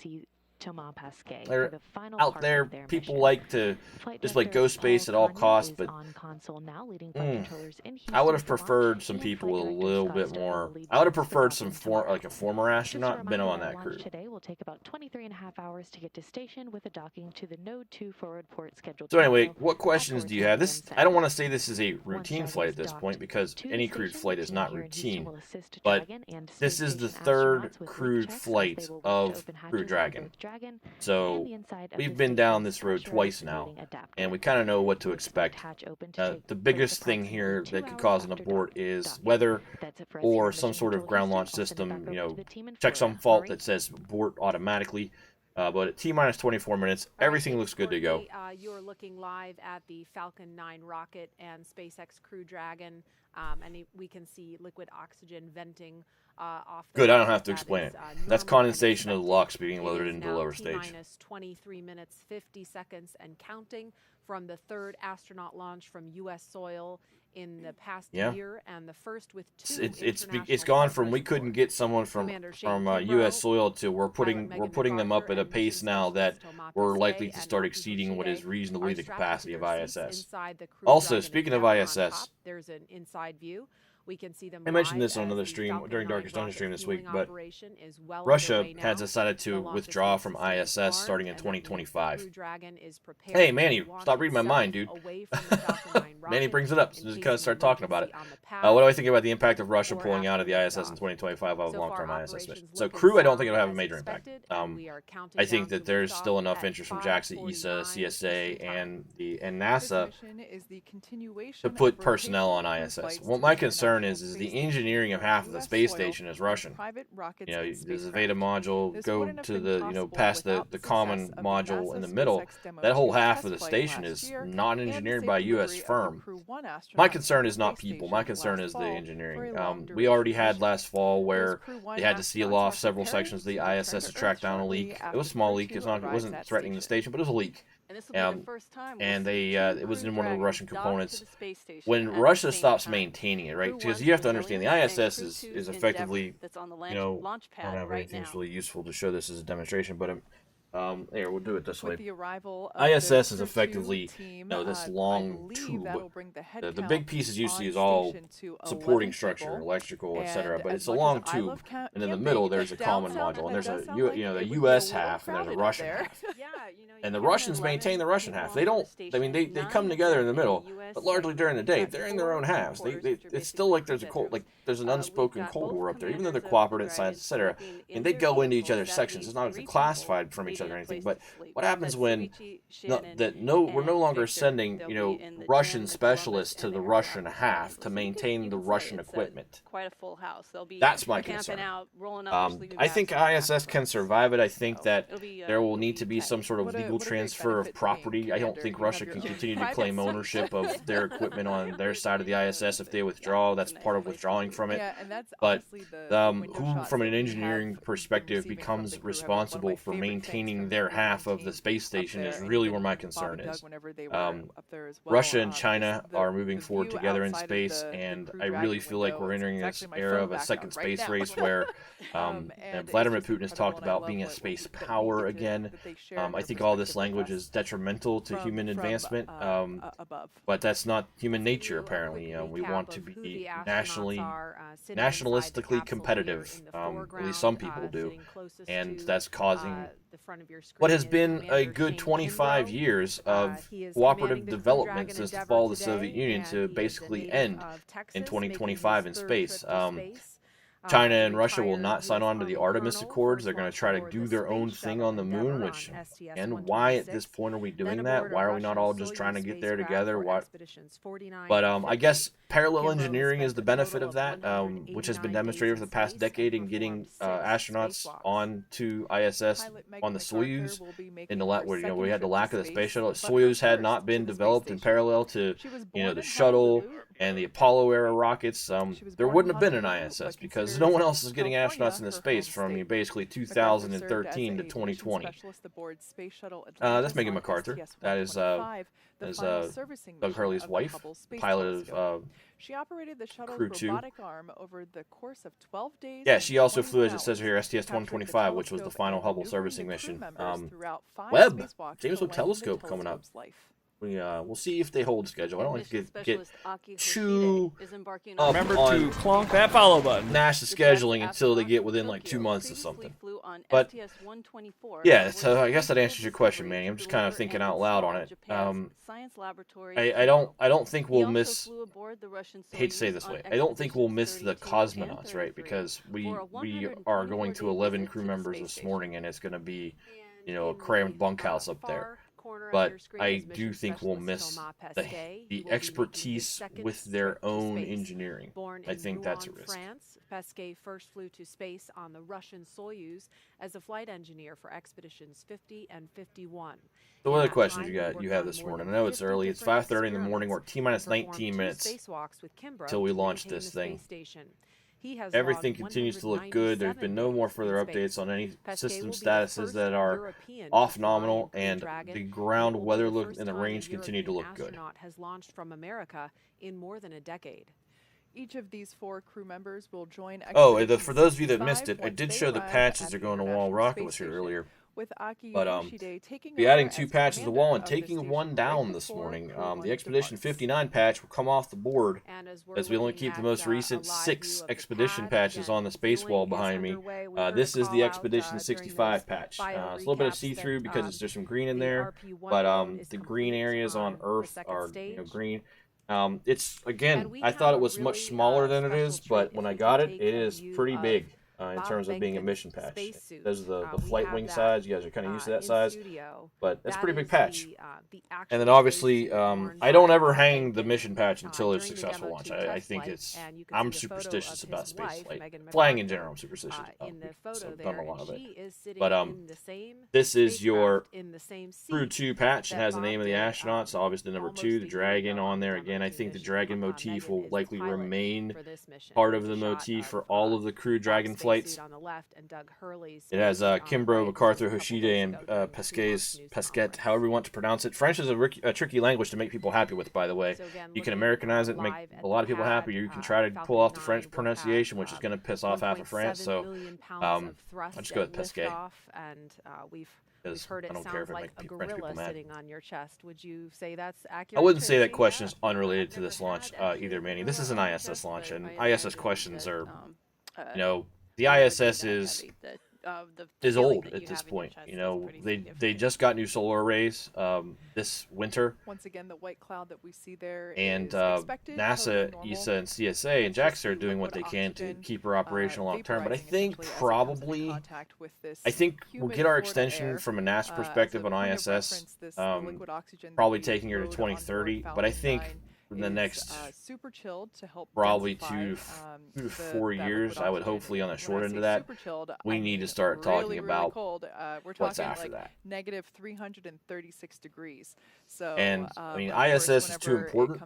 Thomas Pasquet They're for the final out part there. of their People mission. like to Flight just like director go space at all Paul costs, Kanye but is on console now, leading flight controllers in I would Houston have for launch, preferred some and people flight with a director little Scott bit Stowe more. will lead I would have launch for preferred some Falcon tomorrow. like a former Just a astronaut been reminder, on our that launch crew. today will take about 23.5 hours to get to station, with a docking to the Node 2 forward port scheduled So anyway, tomorrow what at questions do you 4:10 have? p.m. This I don't Central. want to say this is a Once routine Dragon flight is at this docked point because to the any crewed station, flight the is team not here in Houston routine. will assist But Dragon and this space is the station third astronauts with crewed leak checks as flight they will work to of open Crew hatches on Dragon. both Dragon So and the inside of we've the been down station's this road pressure twice now, reading adapter. and we kind of know what to We expect expect. hatch open to take The place biggest thing approximately here 2 that could hours cause an after abort is docking. weather That's it for us here or in some Mission sort of Control ground Houston. launch I'll send it system, back over you to know, the team in check some Florida. fault Marie? that says abort automatically. But at T-minus 24 minutes, everything looks good to go. You're looking live at the Falcon 9 rocket and SpaceX Crew Dragon, and we can see liquid oxygen venting off the Good, I don't rocket. have to That explain is, it. normal That's and condensation of the expected. LUX being It loaded is into the now lower stage. T-minus 23 minutes, 50 seconds, and counting from the third astronaut launch from U.S. soil in the past year, and the first with two It's gone from we couldn't get someone from U.S. soil to we're putting them up at a pace now that we're likely to start exceeding what is reasonably the capacity of ISS. Also, speaking of ISS, there's an inside view. We can see them. I mentioned this on another stream during Darkest Dungeon stream this week, but Russia has decided to withdraw from ISS starting in 2025. Hey, Manny, stop reading my mind, dude. Manny brings it up, so just gotta start talking about it. What do I think about the impact of Russia pulling out of the ISS in 2025 of long-term ISS mission? So crew, I don't think it'll have a major impact. I think that there's still enough interest from JAXA, ESA, CSA, and NASA to put personnel on ISS. What my concern is the engineering of half of the space station is Russian. You know, there's a Veda module, go to the, past the common module in the middle. That whole half of the station is not engineered by a U.S. firm. My concern is not people. My concern is the engineering. We already had last fall where they had to seal off several sections of the ISS to track down a leak. It was a small leak. It wasn't threatening the station, but it was a leak. And this will be the first time and they it was in one of the Russian components. When Russia stops maintaining it, right? Because you have to understand the ISS is effectively, that's on the I don't launch pad have right anything now. really useful to show this as a demonstration, but here, we'll do it this way. With the arrival of ISS the is Crew 2 effectively, team, this I long believe tube. that'll bring the The head big count pieces you see on is all station to supporting 11 structure, people. electrical, etc. And But as it's a much long as I tube, love and in the camping, middle there's a it common does sound- module, and it there's does a sound like the it would be a U.S. little half, and there's a crowded up Russian there. half. Yeah, And the Russians maintain the Russian half. They don't. I mean, they come together in the middle, but largely during the day, they're in their own halves. It's still like there's there's an unspoken Cold War up there, even though they're cooperative science, etc. And they go into each other's sections. It's not like they're classified from each other or anything. But what happens when we're no longer sending Russian specialists to the Russian half to maintain the Russian equipment? Quite a full house. They'll be That's my camping concern. out, rolling up their sleeping I think bags. ISS can survive it. I think that It'll be, there will need to be some sort of What a legal great transfer of benefit to being property. I don't commander. think You Russia have can your own continue to private claim section. ownership of their equipment on their side of the ISS if they withdraw. That's part of withdrawing from it. Yeah, and that's But honestly the window who, shots from an that we engineering have perspective, receiving from becomes the crew have been one of my responsible for favorite things maintaining from their the half of team the space up station there, is and really even where my Bob concern and Doug is. whenever they were up there as well. Russia and China Just are moving the forward view together in outside of space, the and Crew I really Dragon feel like window, we're entering it's this actually my era phone of a backed second up right space now. race where And it's Vladimir just Putin has incredible, talked and I about love being a what space that we power get to- again. that they share I their think all this perspective with language us is detrimental to human advancement, above. but that's not human nature, apparently. We want to be nationalistically competitive, at least some people do, and that's causing what has been a good 25 years of cooperative development since the fall of the Soviet Union to basically end in 2025 in space. China and Russia will not sign on to the Artemis Accords. They're going to try to do their own thing on the moon, which, and why at this point are we doing that? Why are we not all just trying to get there together? But I guess parallel engineering is the benefit of that, which has been demonstrated for the past decade in getting astronauts onto ISS on the Soyuz. In the we had the lack of the space shuttle. Soyuz had not been developed in parallel to the shuttle and the Apollo era rockets. There wouldn't have been an ISS because Reuters, no one else is getting California, astronauts into her space home from state. basically MacArthur served 2013 to as a mission 2020. specialist aboard Space Shuttle That's Megan Atlantis on MacArthur. That is STS-125, the final servicing Doug mission Hurley's of the wife, Hubble the Space pilot Telescope. of She operated the shuttle's Crew 2. robotic arm over the course of 12 days. Yeah, and she also 21 flew, as it says hours, here, capturing the STS-125, which was the telescope final and Hubble maneuvering servicing the crew mission. members throughout 5 Webb, spacewalks James to Webb lengthen the Telescope coming up. telescope's life. We'll see if they hold schedule. I don't like to get too up Remember on to clonk that follow button. NASA scheduling until they get within like 2 months or something. But yeah, so I guess that answers your question, Manny. I'm just kind of thinking out loud on it. I don't think we'll miss. I hate to say it this way. I don't think we'll miss the cosmonauts, right? Because we are going to 11 crew members this morning, and it's going to be, a crammed bunkhouse up there. But I do think we'll miss the expertise with their own engineering. I think that's a risk. France, Pesquet first flew to space on the Russian Soyuz as a flight engineer for expeditions 50 and 51. So what other questions you have this morning? I know it's early. It's 5:30 in the morning. We're T-minus 19 minutes until we launch this thing. Everything continues to look good. There's been no more further updates on any system statuses that are off nominal, and the ground weather look and the range continue to look good. Has launched from America in more than a decade. Each of these 4 crew members will join. For those of you that missed it, I did show the patches that are going to wall. Rocket was here earlier. But be adding 2 patches to the wall and taking one down this morning. The Expedition 59 patch will come off the board, as we only keep the most recent 6 Expedition patches on the space wall behind me. This is the Expedition 65 patch. It's a little bit of see-through because there's some green in there, but the green areas on Earth are green. It's, again, I thought it was much smaller than it is, but when I got it, it is pretty big. In terms of being a mission patch. Those are the flight wing size. You guys are kind of used to that size. But that's a pretty big patch. And then obviously, I don't ever hang the mission patch until it's a successful launch. I think I'm superstitious about space flight. Flying in general, I'm superstitious about. So I've done a lot of it. But this is your Crew 2 patch. It has the name of the astronaut. So obviously number 2, the Dragon on there. Again, I think the Dragon motif will likely remain part of the motif for all of the Crew Dragon flights. It has Kimbrough, MacArthur, Hoshide, and Pesquet, however you want to pronounce it. French is a tricky language to make people happy with, by the way. You can Americanize it and make a lot of people happy, or you can try to pull off the French pronunciation, which is going to piss off half of France. So I'll just go with Pesquet. We've heard it sounds like a gorilla sitting on your chest. Would you say that's accurate? I wouldn't say that question is unrelated to this launch either, Manny. This is an ISS launch, and ISS questions are, the ISS is old at this point. They just got new solar arrays this winter. Once again, the white cloud that we see there and is expected, NASA, ESA, and CSA and JAXA are doing what they can to keep her operational long term. But I think probably, we'll get our extension from a NASA perspective on ISS, probably taking her to 2030. But I think in the next super chilled to help probably 2 to 4 years, I would hopefully on the short end of that, we need to start talking about what's after that. Negative 336 degrees. So, and ISS is too important.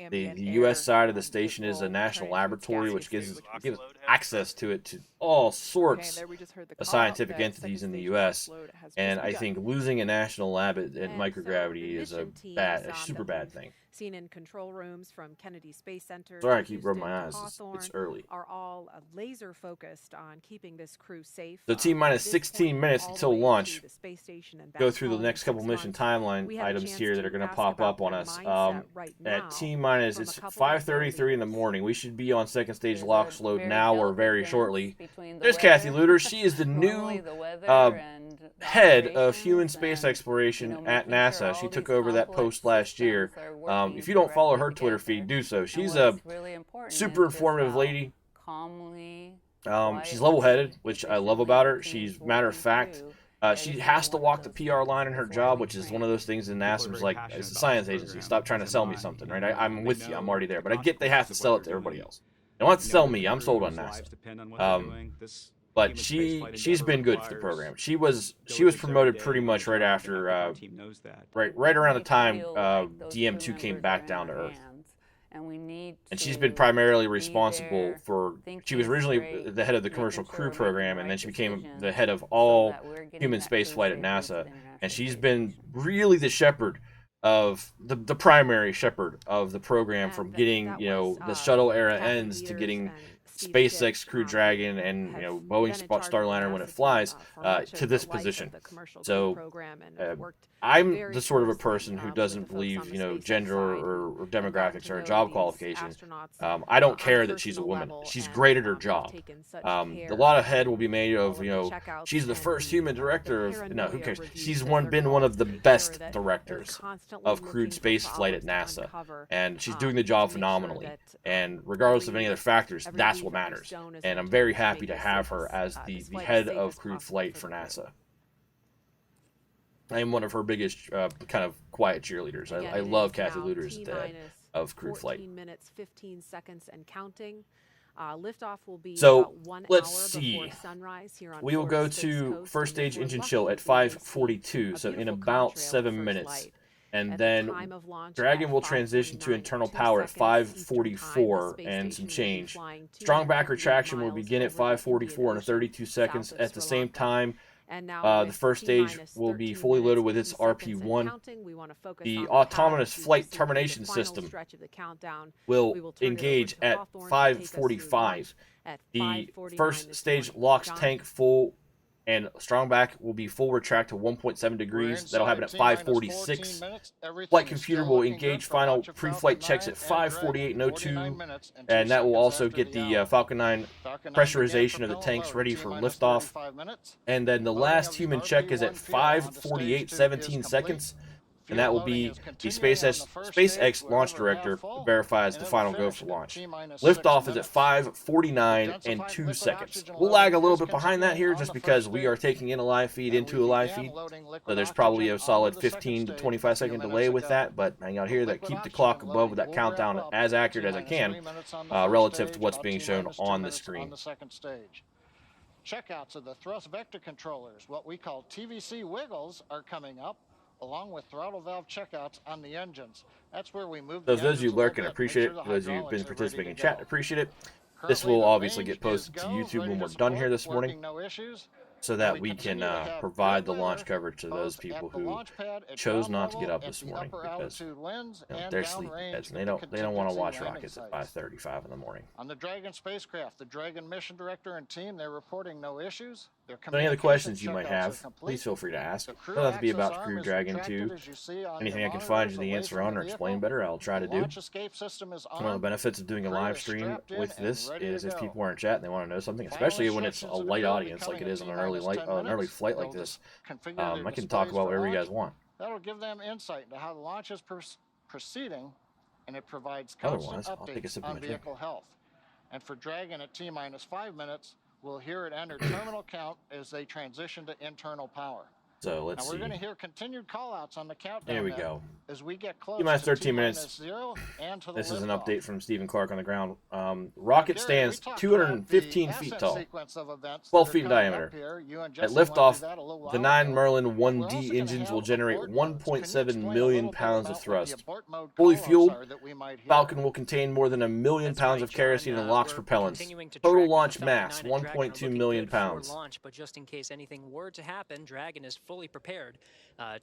The U.S. side of the station is a national laboratory, which gives access to it to all sorts of scientific entities in the U.S. And I think losing a national lab at microgravity is a super bad thing. Seen in control rooms from Kennedy Space Center. Sorry, I keep rubbing my eyes. It's early. Are all laser focused on keeping this crew safe. So T-minus 16 minutes until launch. Go through the next couple mission timeline items here that are going to pop up on us. At T-minus, it's 5:33 in the morning. We should be on second stage LOX load now or very shortly. There's Kathy Luter. She is the new head of human space exploration at NASA. She took over that post last year. If you don't follow her Twitter feed, do so. She's a super informative lady. She's level-headed, which I love about her. She's matter of fact. She has to walk the PR line in her job, which is one of those things in NASA's like, it's a science agency. Stop trying to sell me something, right? I'm with you. I'm already there. But I get they have to sell it to everybody else. They don't have to sell me. I'm sold on NASA. But she's been good for the program. She was promoted pretty much right after right around the time DM2 came back down to Earth. and we need And to she's been primarily be responsible there, for, think she was things originally straight, the head of the making commercial sure crew we're making program, the and then right she became the decisions head of so all that we're getting human that space crew flight at safely to NASA. the International And she's Space been Station. really the shepherd of the primary shepherd of the program, from getting, you know, the shuttle era ends to getting SpaceX Crew Dragon and, you know, Boeing Starliner when it flies to this position. So I'm the sort of a person who doesn't believe, you know, gender or demographics or job qualifications. I don't care that she's a woman. She's great at her job. A lot of head will be made of, you know, she's the first human director of, no, who cares? She's been one of the best directors of crewed space flight at NASA, and she's doing the job phenomenally. And regardless of any other factors, that's what matters. And I'm very happy to have her as the head of crewed flight for NASA. I am one of her biggest kind of quiet cheerleaders. I love Kathy Luter as the head of crewed flight. 14 minutes, 15 seconds, and counting. Liftoff will be So about 1 let's hour see. before sunrise here on We will Florida go Space to Coast, first and stage if we're engine lucky, chill at we may see 5:42, a so in beautiful about contrail 7 first minutes. light. And At the then time of launch Dragon at will transition to 5:49, internal 2 power at seconds Eastern time, the 5:44 space and some station will be change. flying Strong back 258 retraction will miles begin at over the Indian 5:44 and Ocean, 32 seconds. south of At the Sri same Lanka. time, And now the first stage will be fully loaded with its RP-1. The autonomous flight termination system will engage at 5:45. The first stage locks tank full, and strong back will be full retract to 1.7 degrees. That'll happen at 5:46. Flight computer will engage final pre-flight checks at 5:48:02, and that will also get the Falcon 9 pressurization of the tanks ready for liftoff. And then the last human check is at 5:48:17 seconds, and that will be the SpaceX launch director verifies the final go for launch. Liftoff is at 5:49 and 2 seconds. We'll lag a little bit behind that here just because we are taking in a live feed into a live feed. So there's probably a solid 15 to 25 second delay with that, but hang out here that keep the clock above with that countdown as accurate as I can relative to what's being shown on the screen. Checkouts of the thrust vector controllers, what we call TVC wiggles, are coming up, along with throttle valve checkouts on the engines. That's where we move. Those of you lurking, appreciate it. Those of you who've been participating in chat, appreciate it. This will obviously get posted to YouTube when we're done here this morning, so that we can provide the launch coverage to those people who chose not to get up this morning because, you know, they're sleepyheads and they don't want to watch rockets at 5:35 in the morning. On the Dragon spacecraft, the Dragon mission director and team, they're reporting no issues. So any other questions you might have, please feel free to ask. It doesn't have to be about Crew Dragon 2. Anything I can find you the answer on or explain better, I'll try to do. One of the benefits of doing a live stream with this is if people are in chat and they want to know something, especially when it's a light audience like it is on an early flight like this, I can talk about whatever you guys want. That'll give them insight into how the launch is proceeding, and it provides constant updates on vehicle health. And for Dragon at T-5 minutes, we'll hear it enter terminal count as they transition to internal power. So let's see. We're going to hear continued call-outs on the countdown. There we go. As we get close T-minus to 13 minutes. 0 and to the This is an liftoff. update from Stephen Clark on the ground. Rocket stands 215 feet tall, 12 feet in diameter. At liftoff, the 9 Merlin 1D engines will generate 1.7 million pounds of thrust. Fully fueled, Falcon will contain more than 1 million pounds of kerosene and LOX propellants. Total launch mass, 1.2 million pounds. But just in case anything were to happen, Dragon is fully prepared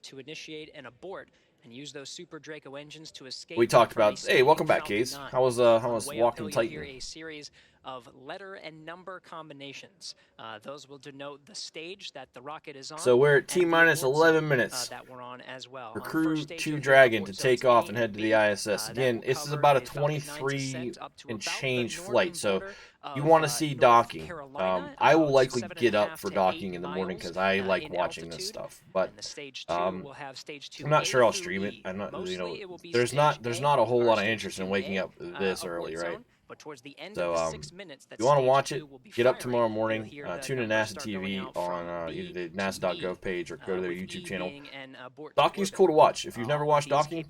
to initiate an abort and use those Super Draco engines to escape. We talked about. Hey, welcome back, Case. How was Walking Titan? Hear a series of letter and number combinations. Those will denote the stage that the rocket is on. So we're at T-minus 11 minutes that we're on as well. for Crew 2 Dragon to take off and head to the ISS. Again, this is about a 23 and change flight, so you want to see docking. I will likely get up for docking in the morning because I like watching this stuff. But I'm not sure I'll stream it. I'm not, you know, there's not a whole lot of interest in waking up this early, right? So if you want to watch it, get up tomorrow morning, tune in NASA TV on either the NASA.gov page or go to their YouTube channel. Docking's cool to watch. If you've never watched docking,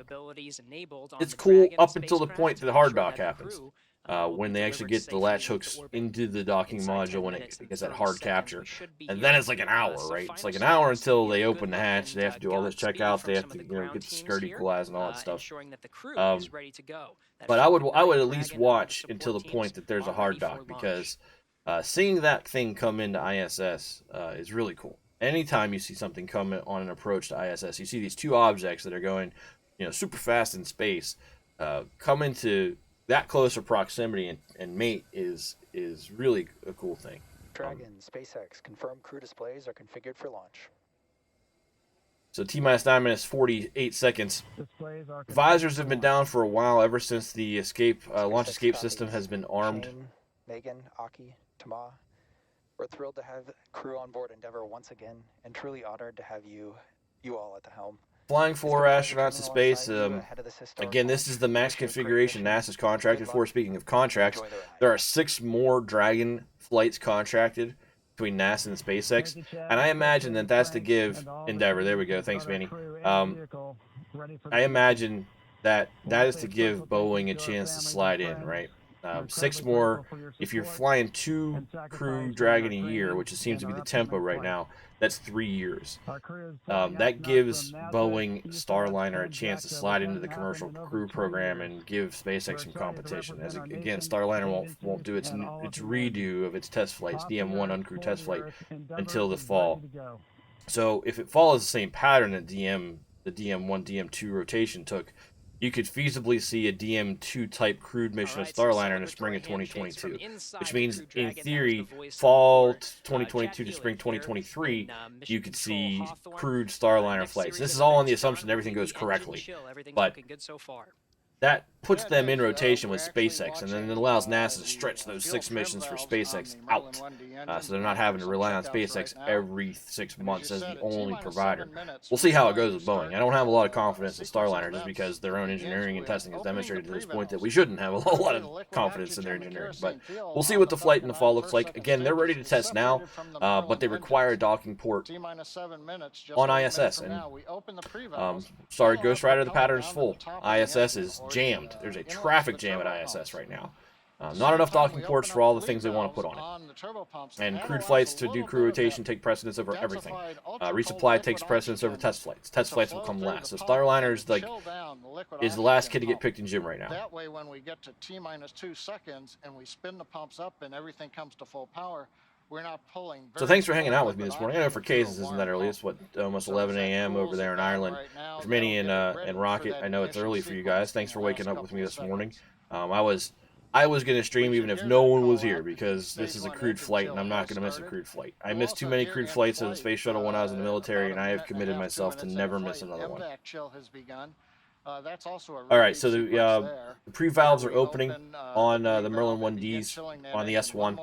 it's cool up until the point that the hard dock happens. when they actually get the latch hooks into the docking module when it gets that hard capture. And then it's like an hour, right? It's like an hour until they open the hatch. They have to do all this checkout. They have to, get the skirt equalized and all that stuff. But I would at least watch until the point that there's a hard dock, because seeing that thing come into ISS is really cool. Anytime you see something come on an approach to ISS, you see these two objects that are going, super fast in space, come into that closer proximity and mate is really a cool thing. Dragon, SpaceX, confirmed crew displays are configured for launch. So T-minus 9 minutes 48 seconds. Visors have been down for a while, ever since the launch escape system has been armed. Shane, Megan, Aki, Tama, we're thrilled to have crew on board Endeavour once again, and truly honored to have you all at the helm. Flying 4 astronauts in space. Again, this is the max configuration NASA's contracted for. Speaking of contracts, there are 6 more Dragon flights contracted between NASA and SpaceX, and I imagine that that's to give Endeavour. There we go. Thanks, Manny. I imagine that is to give Boeing a chance to slide in, right? 6 more. If you're flying 2 Crew Dragon a year, which seems to be the tempo right now, that's 3 years. That gives Boeing Starliner a chance to slide into the commercial crew program and give SpaceX some competition. As again, Starliner won't do its redo of its test flights, DM1 uncrewed test flight, until the fall. So if it follows the same pattern that the DM1, DM2 rotation took, you could feasibly see a DM2 type crewed mission of Starliner in the spring of 2022, which means, in theory, fall 2022 to spring 2023, you could see crewed Starliner flights. This is all on the assumption that everything goes correctly, but that puts them in rotation with SpaceX, and then it allows NASA to stretch those 6 missions for SpaceX out, so they're not having to rely on SpaceX every 6 months as the only provider. We'll see how it goes with Boeing. I don't have a lot of confidence in Starliner, just because their own engineering and testing has demonstrated to this point that we shouldn't have a whole lot of confidence in their engineering. But we'll see what the flight in the fall looks like. Again, they're ready to test now, but they require a docking port on ISS. And sorry, Ghost Rider, the pattern is full. ISS is jammed. There's a traffic jam at ISS right now. Not enough docking ports for all the things they want to put on it. And crewed flights to do crew rotation take precedence over everything. Resupply takes precedence over test flights. Test flights will come last. So Starliner is the last kid to get picked in gym right now. That way, when we get to T-minus 2 seconds and we spin the pumps up and everything comes to full power, we're not pulling. So thanks for hanging out with me this morning. I know for K's this isn't that early. It's almost 11 a.m. over there in Ireland. For Minnie and Rocket, I know it's early for you guys. Thanks for waking up with me this morning. I was going to stream even if no one was here, because this is a crewed flight and I'm not going to miss a crewed flight. I missed too many crewed flights of the space shuttle when I was in the military, and I have committed myself to never miss another one. All right, so the pre-valves are opening on the Merlin 1Ds on the S1.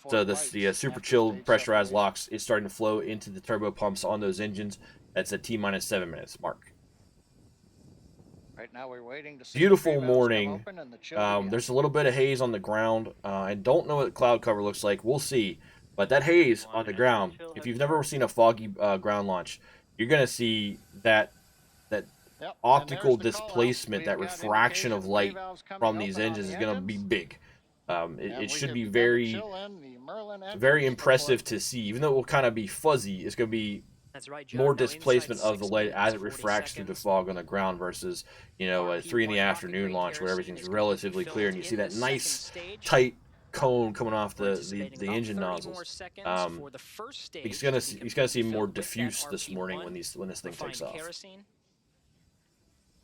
So the super chilled pressurized LOX is starting to flow into the turbo pumps on those engines. That's at T-minus 7 minutes mark. Right now we're waiting to see beautiful morning. There's a little bit of haze on the ground. I don't know what the cloud cover looks like. We'll see. But that haze on the ground, if you've never seen a foggy ground launch, you're going to see that optical displacement, that refraction of light from these engines is going to be big. It should be very impressive to see. Even though it will kind of be fuzzy, it's going to be more displacement of the light as it refracts through the fog on the ground versus, a 3 in the afternoon launch where everything's relatively clear and you see that nice tight cone coming off the engine nozzles. He's gonna see more diffuse this morning when this thing takes off.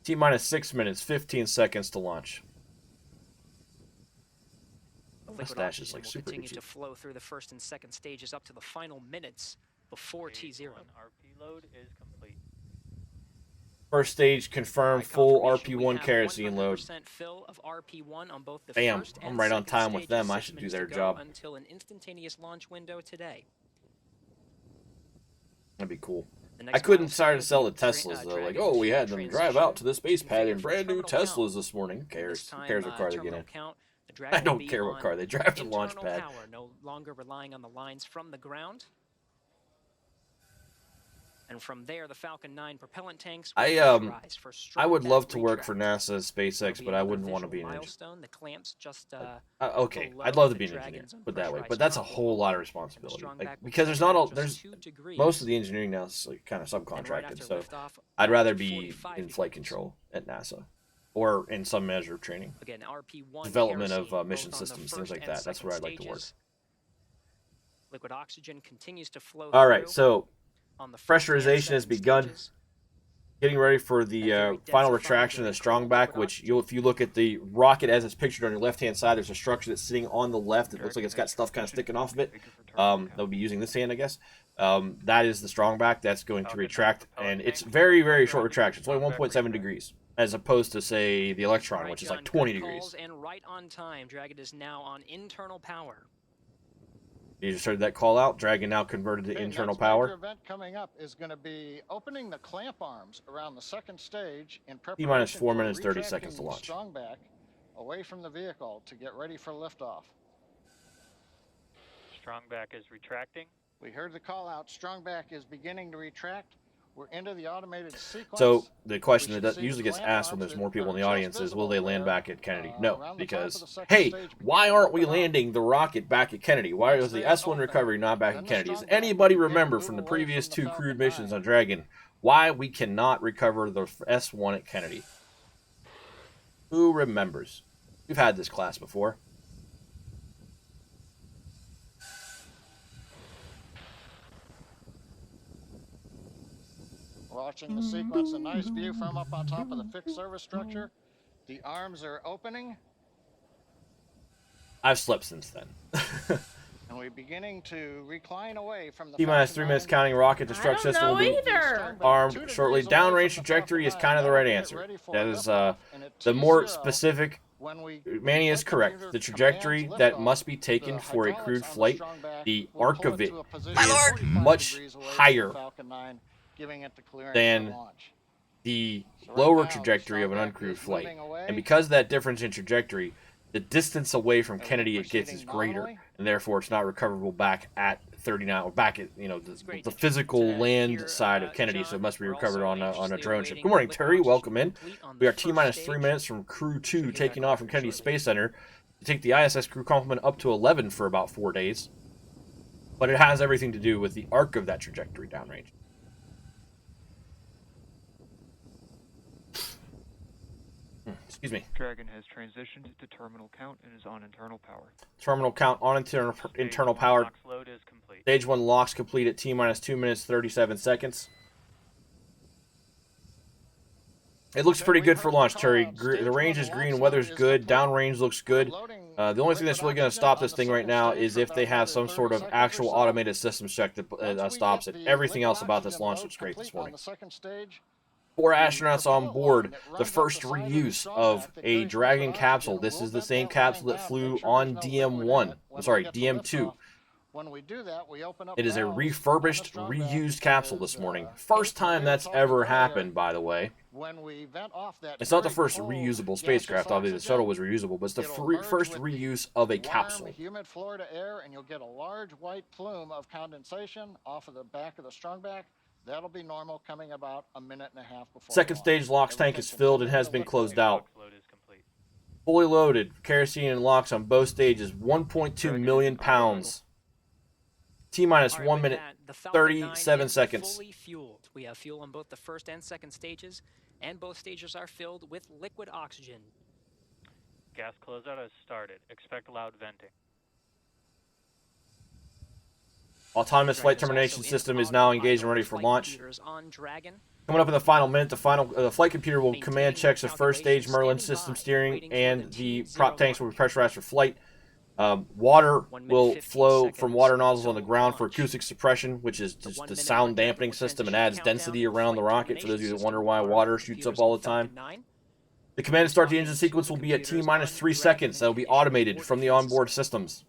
T-minus 6 minutes, 15 seconds to launch. Mustache is like super itchy. To flow through the first and second stages up to the final minutes before T0. RP load is complete. First stage confirmed, full RP1 kerosene load. Bam, I'm right on time with them. I should do their job. Until an instantaneous launch window today. That'd be cool. I couldn't start to sell the Teslas though. Like, oh, we had them drive out to the space pad in brand new Teslas this morning. Who cares? Who cares what car they get in? I don't care what car they drive to the launch pad. No longer relying on the lines from the ground. And from there, the Falcon 9 propellant tanks I pressurized for I would strong love back to work for retract. NASA, SpaceX, There'll be but I another wouldn't want to be visual an engineer. milestone. The clamps just Okay, below I'd love to the be an engineer, Dragon's put that way. unpressurized But that's a top will whole lot of open, and the responsibility. strong Like, back will because there's catch not at a just there's 2 degrees. most of the engineering now is like kind of And right subcontracted. after So liftoff, I'd up rather to be 45 in flight degrees. control at NASA, or in some measure of training, Again, RP1 development kerosene, of mission both on the systems, things first like and that. That's second where I'd like to work. stages. Liquid oxygen continues to flow All right, through so on the first and pressurization has second begun. stages. Getting ready for the final retraction of the strong back, which if you look at the rocket as it's pictured on your left-hand side, there's a structure that's sitting on the left. It looks like it's got stuff kind of sticking off of it. They'll be using this hand, I guess. That is the strong back. That's going to retract, and it's very, very short retraction. It's only 1.7 degrees, as opposed to, say, the Electron, which is like 20 degrees. And right on time, Dragon is now on internal power. You just heard that call out. Dragon now converted to internal power. Major event coming up is going to be opening the clamp arms around the second stage in preparation T-minus 4 for minutes, 30 retracting seconds to the launch. strong back away from the vehicle to get ready for liftoff. Strong back is retracting. We heard the call out. Strong back is beginning to retract. We're into the automated sequence. So the question that usually gets asked when there's more people in the audience is, will they land back at Kennedy? No, because, hey, why aren't we landing the rocket back at Kennedy? Why was the S1 recovery not back at Kennedy? Does anybody remember from the previous 2 crewed missions on Dragon why we cannot recover the S1 at Kennedy? Who remembers? We've had this class before. Watching the sequence, a nice view from up on top of the fixed service structure. The arms are opening. I've slept since then. And we're beginning to recline away from the T-minus 3 minutes counting. Rocket destruct system will be armed shortly. Downrange trajectory is kind of the right answer. That is the more specific. Manny is correct. The trajectory that must be taken for a crewed flight, the arc of it is much higher than the lower trajectory of an uncrewed flight. And because of that difference in trajectory, the distance away from Kennedy it gets is greater, and therefore it's not recoverable back at 39 or back at the physical land side of Kennedy. So it must be recovered on a drone ship. Good morning, Terry. Welcome in. We are T-minus 3 minutes from Crew 2 taking off from Kennedy Space Center to take the ISS crew complement up to 11 for about 4 days. But it has everything to do with the arc of that trajectory downrange. Excuse me. Dragon has transitioned to terminal count and is on internal power. Terminal count on internal power. Locks load is complete. Stage 1 locks complete at T-minus 2 minutes, 37 seconds. It looks pretty good for launch, Terry. The range is green, weather's good, downrange looks good. The only thing that's really going to stop this thing right now is if they have some sort of actual automated systems check that stops it. Everything else about this launch looks great this morning. 4 astronauts on board, the first reuse of a Dragon capsule. This is the same capsule that flew on DM1. I'm sorry, DM2. It is a refurbished, reused capsule this morning. First time that's ever happened, by the way. It's not the first reusable spacecraft. Obviously, the shuttle was reusable, but it's the first reuse of a capsule. Humid Florida air, and you'll get a large white plume of condensation off of the back of the strong back. That'll be normal coming about a minute and a half before. Second stage LOX tank is filled and has been closed out. Fully loaded. Kerosene and LOX on both stages. 1.2 million pounds. T-minus 1 minute, 37 seconds. Fully fueled. We have fuel on both the first and second stages, and both stages are filled with liquid oxygen. Gas closeout has started. Expect loud venting. Autonomous flight termination system is now engaged and ready for launch. Coming up in the final minute, the flight computer will command checks of first stage Merlin system steering, and the prop tanks will be pressurized for flight. Water will flow from water nozzles on the ground for acoustic suppression, which is just the sound dampening system and adds density around the rocket for those of you that wonder why water shoots up all the time. The command to start the engine sequence will be at T-minus 3 seconds. That will be automated from the onboard systems.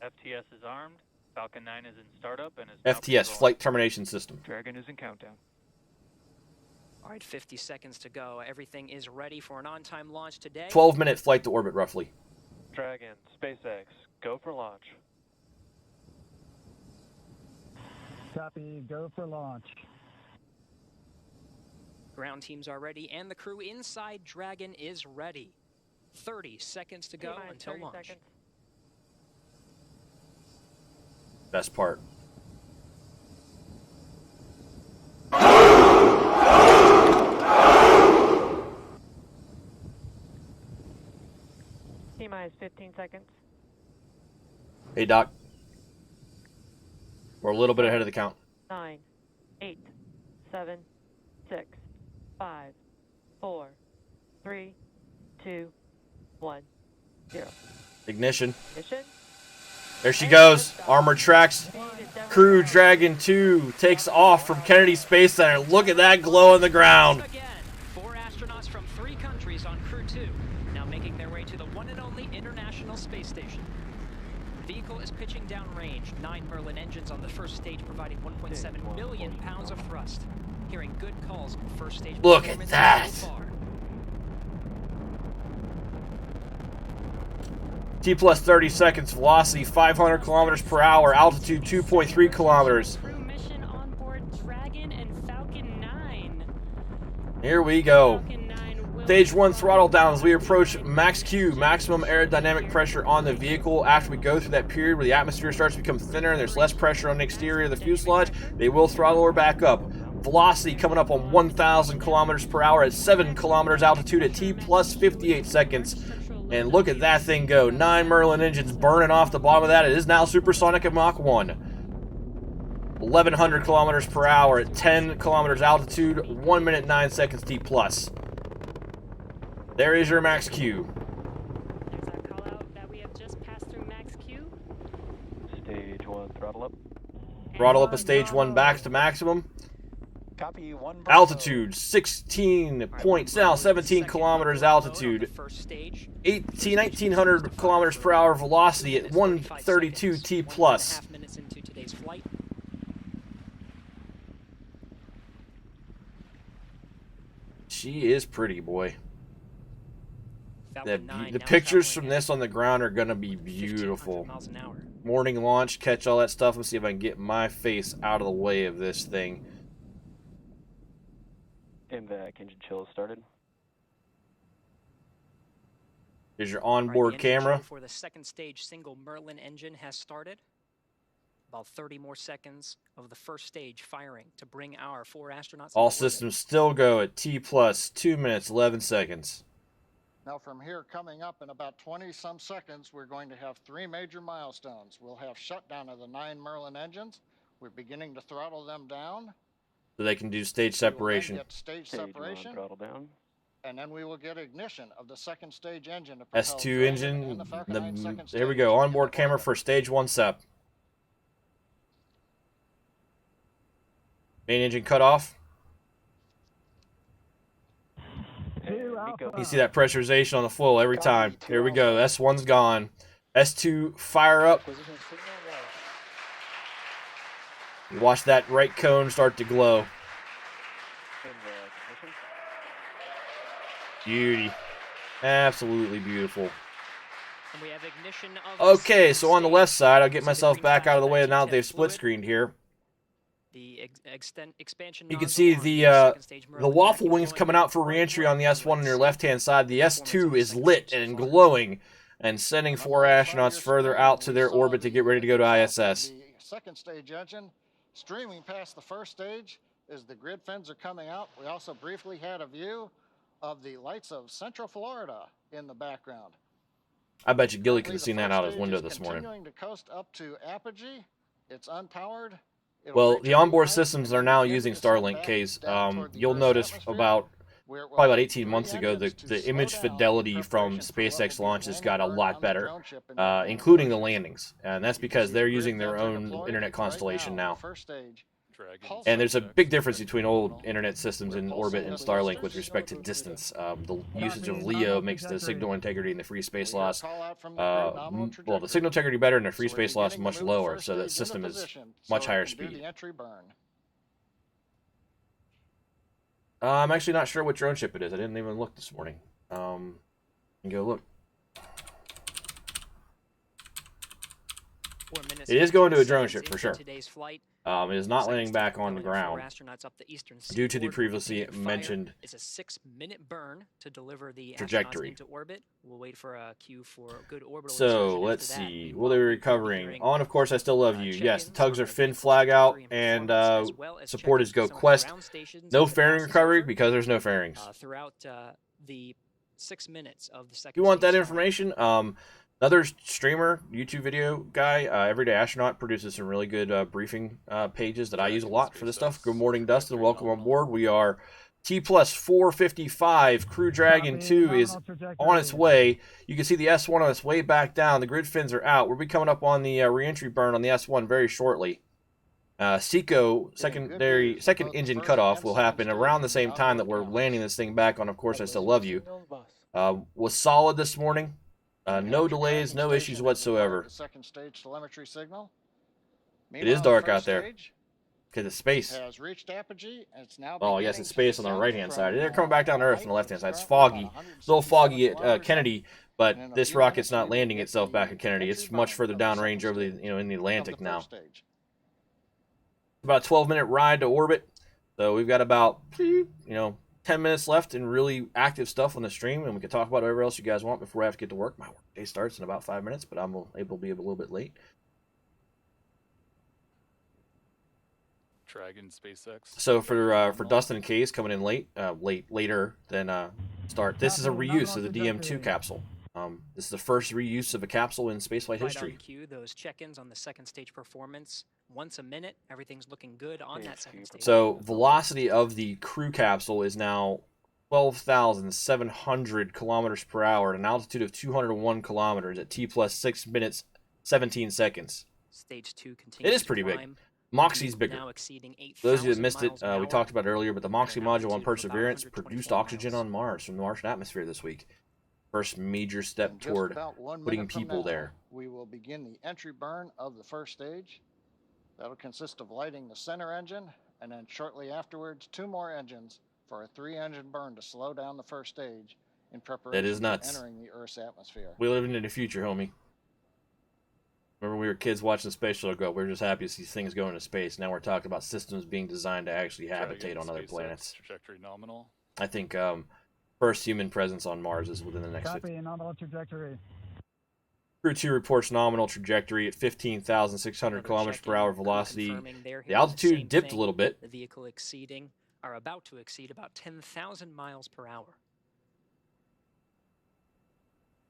FTS is armed. Falcon 9 is in startup and is FTS, flight termination system. Dragon is in countdown. All right, 50 seconds to go. Everything is ready for an on-time launch today. 12-minute flight to orbit, roughly. Dragon, SpaceX, go for launch. Copy. Go for launch. Ground teams are ready, and the crew inside Dragon is ready. 30 seconds to go until launch. Best part. T-minus 15 seconds. Hey, Doc. We're a little bit ahead of the count. 9, 8, 7, 6, 5, 4, 3, 2, 1, 0. Ignition. Ignition. There she goes. Armored tracks. Crew Dragon 2 takes off from Kennedy Space Center. Look at that glow on the ground. Again, 4 astronauts from 3 countries on Crew 2, now making their way to the one and only International Space Station. The vehicle is pitching downrange. 9 Merlin engines on the first stage, providing 1.7 million pounds of thrust. Hearing good calls on first stage. Look at that. So far. T plus 30 seconds. Velocity 500 kilometers per hour. Altitude 2.3 kilometers. Crew mission on board Dragon and Falcon 9. Here we go. Falcon 9 will Stage 1 throttle down as we approach max Q, maximum aerodynamic pressure on the vehicle. After we go through that period where the atmosphere starts to become thinner and there's less pressure on the exterior of the fuselage, they will throttle her back up. Velocity coming up on 1,000 kilometers per hour at 7 kilometers altitude at T plus 58 seconds. And look at that thing go. 9 Merlin engines burning off the bottom of that. It is now supersonic at Mach 1. 1,100 kilometers per hour at 10 kilometers altitude, 1 minute 9 seconds T plus. There is your max Q. There's our call out that we have just passed through max Q. Stage 1, throttle up. Throttle up a stage 1 back to maximum. Copy. 1 Altitude 17 kilometers altitude. 1,900 kilometers per hour velocity at 132 T plus. Minutes into today's flight. She is pretty, boy. Falcon 9 The now pictures traveling from this at on the ground are gonna be 1,500 beautiful. miles an hour. Morning launch, catch all that stuff, and see if I can get my face out of the way of this thing. MVAC engine chill started. Here's your All right, onboard the engine camera. chill for the second stage single Merlin engine has started. About 30 more seconds of the first stage firing to bring our 4 astronauts. All into orbit. systems still go at T plus 2 minutes 11 seconds. Now from here, coming up in about 20-some seconds, we're going to have 3 major milestones. We'll have shutdown of the 9 Merlin engines. We're beginning to throttle them down. So they can do stage We will then separation. get stage Stage 1, separation, throttle down. and then we will get ignition of the second stage engine to propel S2 Dragon engine. and the Falcon 9 second There we stage go. into Onboard camera orbit. for stage 1 SEP. Main engine cut off. You see that pressurization on the full every time. Here we go. S1's gone. S2 fire up. You watch that right cone start to glow. Beauty. Absolutely beautiful. And we have ignition of the Okay, second so on the stage. left side, I'll get So the myself green back out of the way flashback now that jet they've split fluid. screened here. The expansion You can nozzle see on the second stage the Merlin waffle vacuum wings going coming out for right re-entry where on the the S1 on your lights left-hand side. The performance S2 of the is second lit stage and so far. glowing and sending 4 astronauts further out to their orbit to get ready to go to ISS. The second stage engine streaming past the first stage as the grid fins are coming out. We also briefly had a view of the lights of Central Florida in the background. I bet you Gilly could Currently, have the seen that first out his stage window is this morning. Continuing to coast up to apogee. It's unpowered. It'll Well, reach the a onboard height systems are and now begin using to descend Starlink back case. down toward the You'll Earth's notice atmosphere, about where it will probably about take 18 3 months ago, engines to the slow image down in fidelity from preparation for what SpaceX will be launches landing got a burn lot on the better, drone ship in November. including the landings. And that's because The they're grid using their fins are own deployed internet right constellation now on now. the first stage. And there's a big difference between old internet systems in orbit and Starlink with respect to distance. The usage of LEO makes the signal integrity and the free space loss, well, the signal integrity better and the free space loss much lower, so that system is much higher speed. I'm actually not sure what drone ship it is. I didn't even look this morning. Go look. 4 minutes It is and going to a 10 drone seconds ship for into sure. Today's flight. It is not landing back on the ground astronauts up the eastern due to the seaboard. previously Fire mentioned is a 6-minute burn to deliver the trajectory. astronauts into orbit. We'll wait for a cue for good orbital So insertion let's after that. see. Meanwhile, Will they be we will be recovering? hearing, On, of course, I still love you. Yes, the check-ins tugs on are the fin vehicle's flag out, trajectory and performance, as well as support is check-ins go for some of the quest. ground stations No and the fairing fastest recovery observer, because there's no fairings. throughout the 6 minutes of the If second you want that stage information, another streamer, YouTube video guy, Everyday Astronaut, produces some really good briefing pages that I use a lot for this stuff. Good morning, Dustin. Welcome on board. We are T plus 455. Crew Dragon 2 is on its way. You can see the S1 on its way back down. The grid fins are out. We'll be coming up on the reentry burn on the S1 very shortly. SECO second engine cutoff will happen around the same time that we're landing this thing back on. Of course, I still love you. Was solid this morning. No delays, no issues whatsoever. The second stage telemetry signal. It is dark out there because it's space. Has reached apogee, and it's now oh yes, it's space on the right-hand side. They're coming back down to Earth on the left-hand side. It's foggy. It's a little foggy at Kennedy, but this rocket's not landing itself back at Kennedy. It's much further downrange over the in the Atlantic now. About a 12-minute ride to orbit. So we've got about 10 minutes left in really active stuff on the stream, and we can talk about whatever else you guys want before I have to get to work. My work day starts in about 5 minutes, but I'm able to be a little bit late. Dragon SpaceX. So for Dustin and Case coming in later than start. This is a reuse of the DM2 capsule. This is the first reuse of a capsule in spaceflight history. On cue, those check-ins on the second stage performance. Once a minute, everything's looking good on that second stage. So velocity of the crew capsule is now 12,700 kilometers per hour at an altitude of 201 kilometers at T plus 6 minutes 17 seconds. Stage 2 continues. It is pretty big. Moxie's bigger. Now exceeding 8,000 For those of you that missed it, miles we an talked hour. about it earlier, but the Moxie module on altitude of about Perseverance 124 produced oxygen on Mars from the Martian atmosphere this week. First major step Just toward about 1 putting minute from people now, there. We will begin the entry burn of the first stage. That'll consist of lighting the center engine, and then shortly afterwards, 2 more engines for a 3-engine burn to slow down the first stage in preparation That is nuts. for entering the Earth's atmosphere. We live in the future, homie. Remember when we were kids watching the space shuttle go, we were just happy to see things go into space. Now we're talking about systems being designed to actually habitate on other planets. Trajectory nominal. I think first human presence on Mars is within the next 50. Copy, nominal trajectory. Crew 2 reports nominal trajectory at 15,600 kilometers per hour velocity. The altitude dipped a little bit. The vehicle about to exceed about 10,000 miles per hour.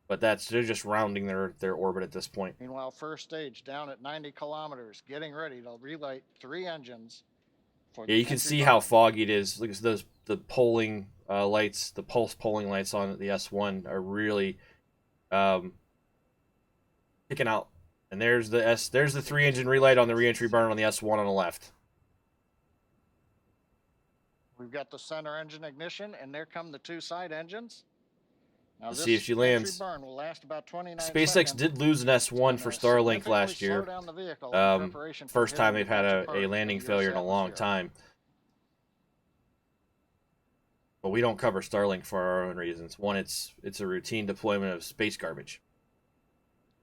But they're just rounding their orbit at this point. Meanwhile, first stage down at 90 kilometers, getting ready to relight 3 engines. Yeah, you can see how foggy it is. Look at the polling lights, the pulse polling lights on the S1 are really picking out. And there's the 3-engine relight on the reentry burn on the S1 on the left. We've got the center engine ignition, and there come the 2 side engines. Now Let's see if she lands. Burn will last about 29 SpaceX seconds, did lose an S1 for Starlink last year. First time they've had a landing failure in a long time. But we don't cover Starlink for our own reasons. One, it's a routine deployment of space garbage.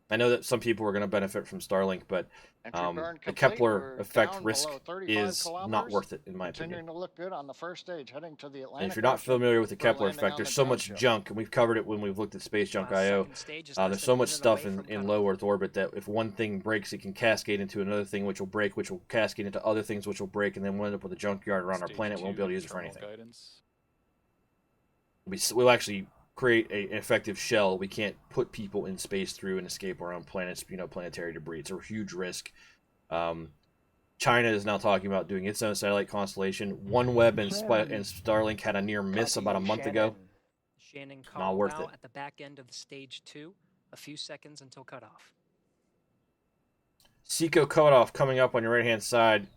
I know that some people are going to benefit from Starlink, but the Kepler effect risk is not worth it, in my opinion. To look good on the first stage, heading to the Atlantic And if you're not familiar with the Kepler effect, there's so much junk, and we've covered it when we've looked at Space Junk IO. There's so much stuff in low Earth orbit that if one thing breaks, it can cascade into another thing, which will break, which will cascade into other things, which will break, and then we'll end up with a junkyard around our planet. We won't be able to use it for anything. We'll actually create an effective shell we can't put people in space through and escape our own planet's planetary debris. It's a huge risk. China is now talking about doing its own satellite constellation. OneWeb and Starlink had a near miss about a month ago. Shannon Not worth it. at the back end of stage 2, a few seconds until cutoff. SECO cutoff coming up on your right hand side.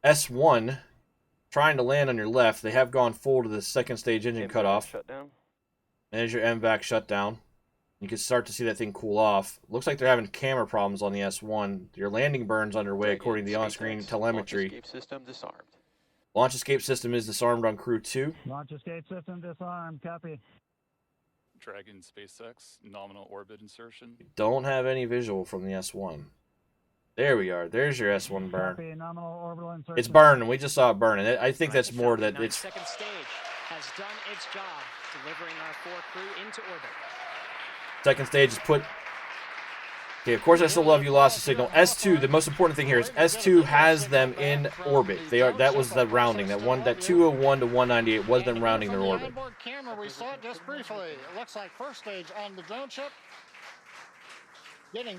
S1 trying to land on your left. They have gone full to the second stage engine cutoff. There's your MVAC shutdown. You can start to see that thing cool off. Looks like they're having camera problems on the S1. Your landing burn's underway according to the on-screen telemetry. Launch escape system disarmed. Launch escape system is disarmed on Crew 2. Launch escape system disarmed. Copy. Dragon SpaceX nominal orbit insertion. Don't have any visual from the S1. There we are. There's your S1 burn. Copy, nominal orbital insertion. It's burning. We just saw it burn. And I think that's more that it's... Second stage has done its job, delivering our 4 crew into orbit. Second stage is put... Okay, of course I still love you, lost the signal. S2, the most important thing here is S2 has them in orbit. They are. That was the rounding. That 201 to 198 was them rounding their orbit. Onboard camera, we saw it just briefly. It looks like first stage on the drone ship.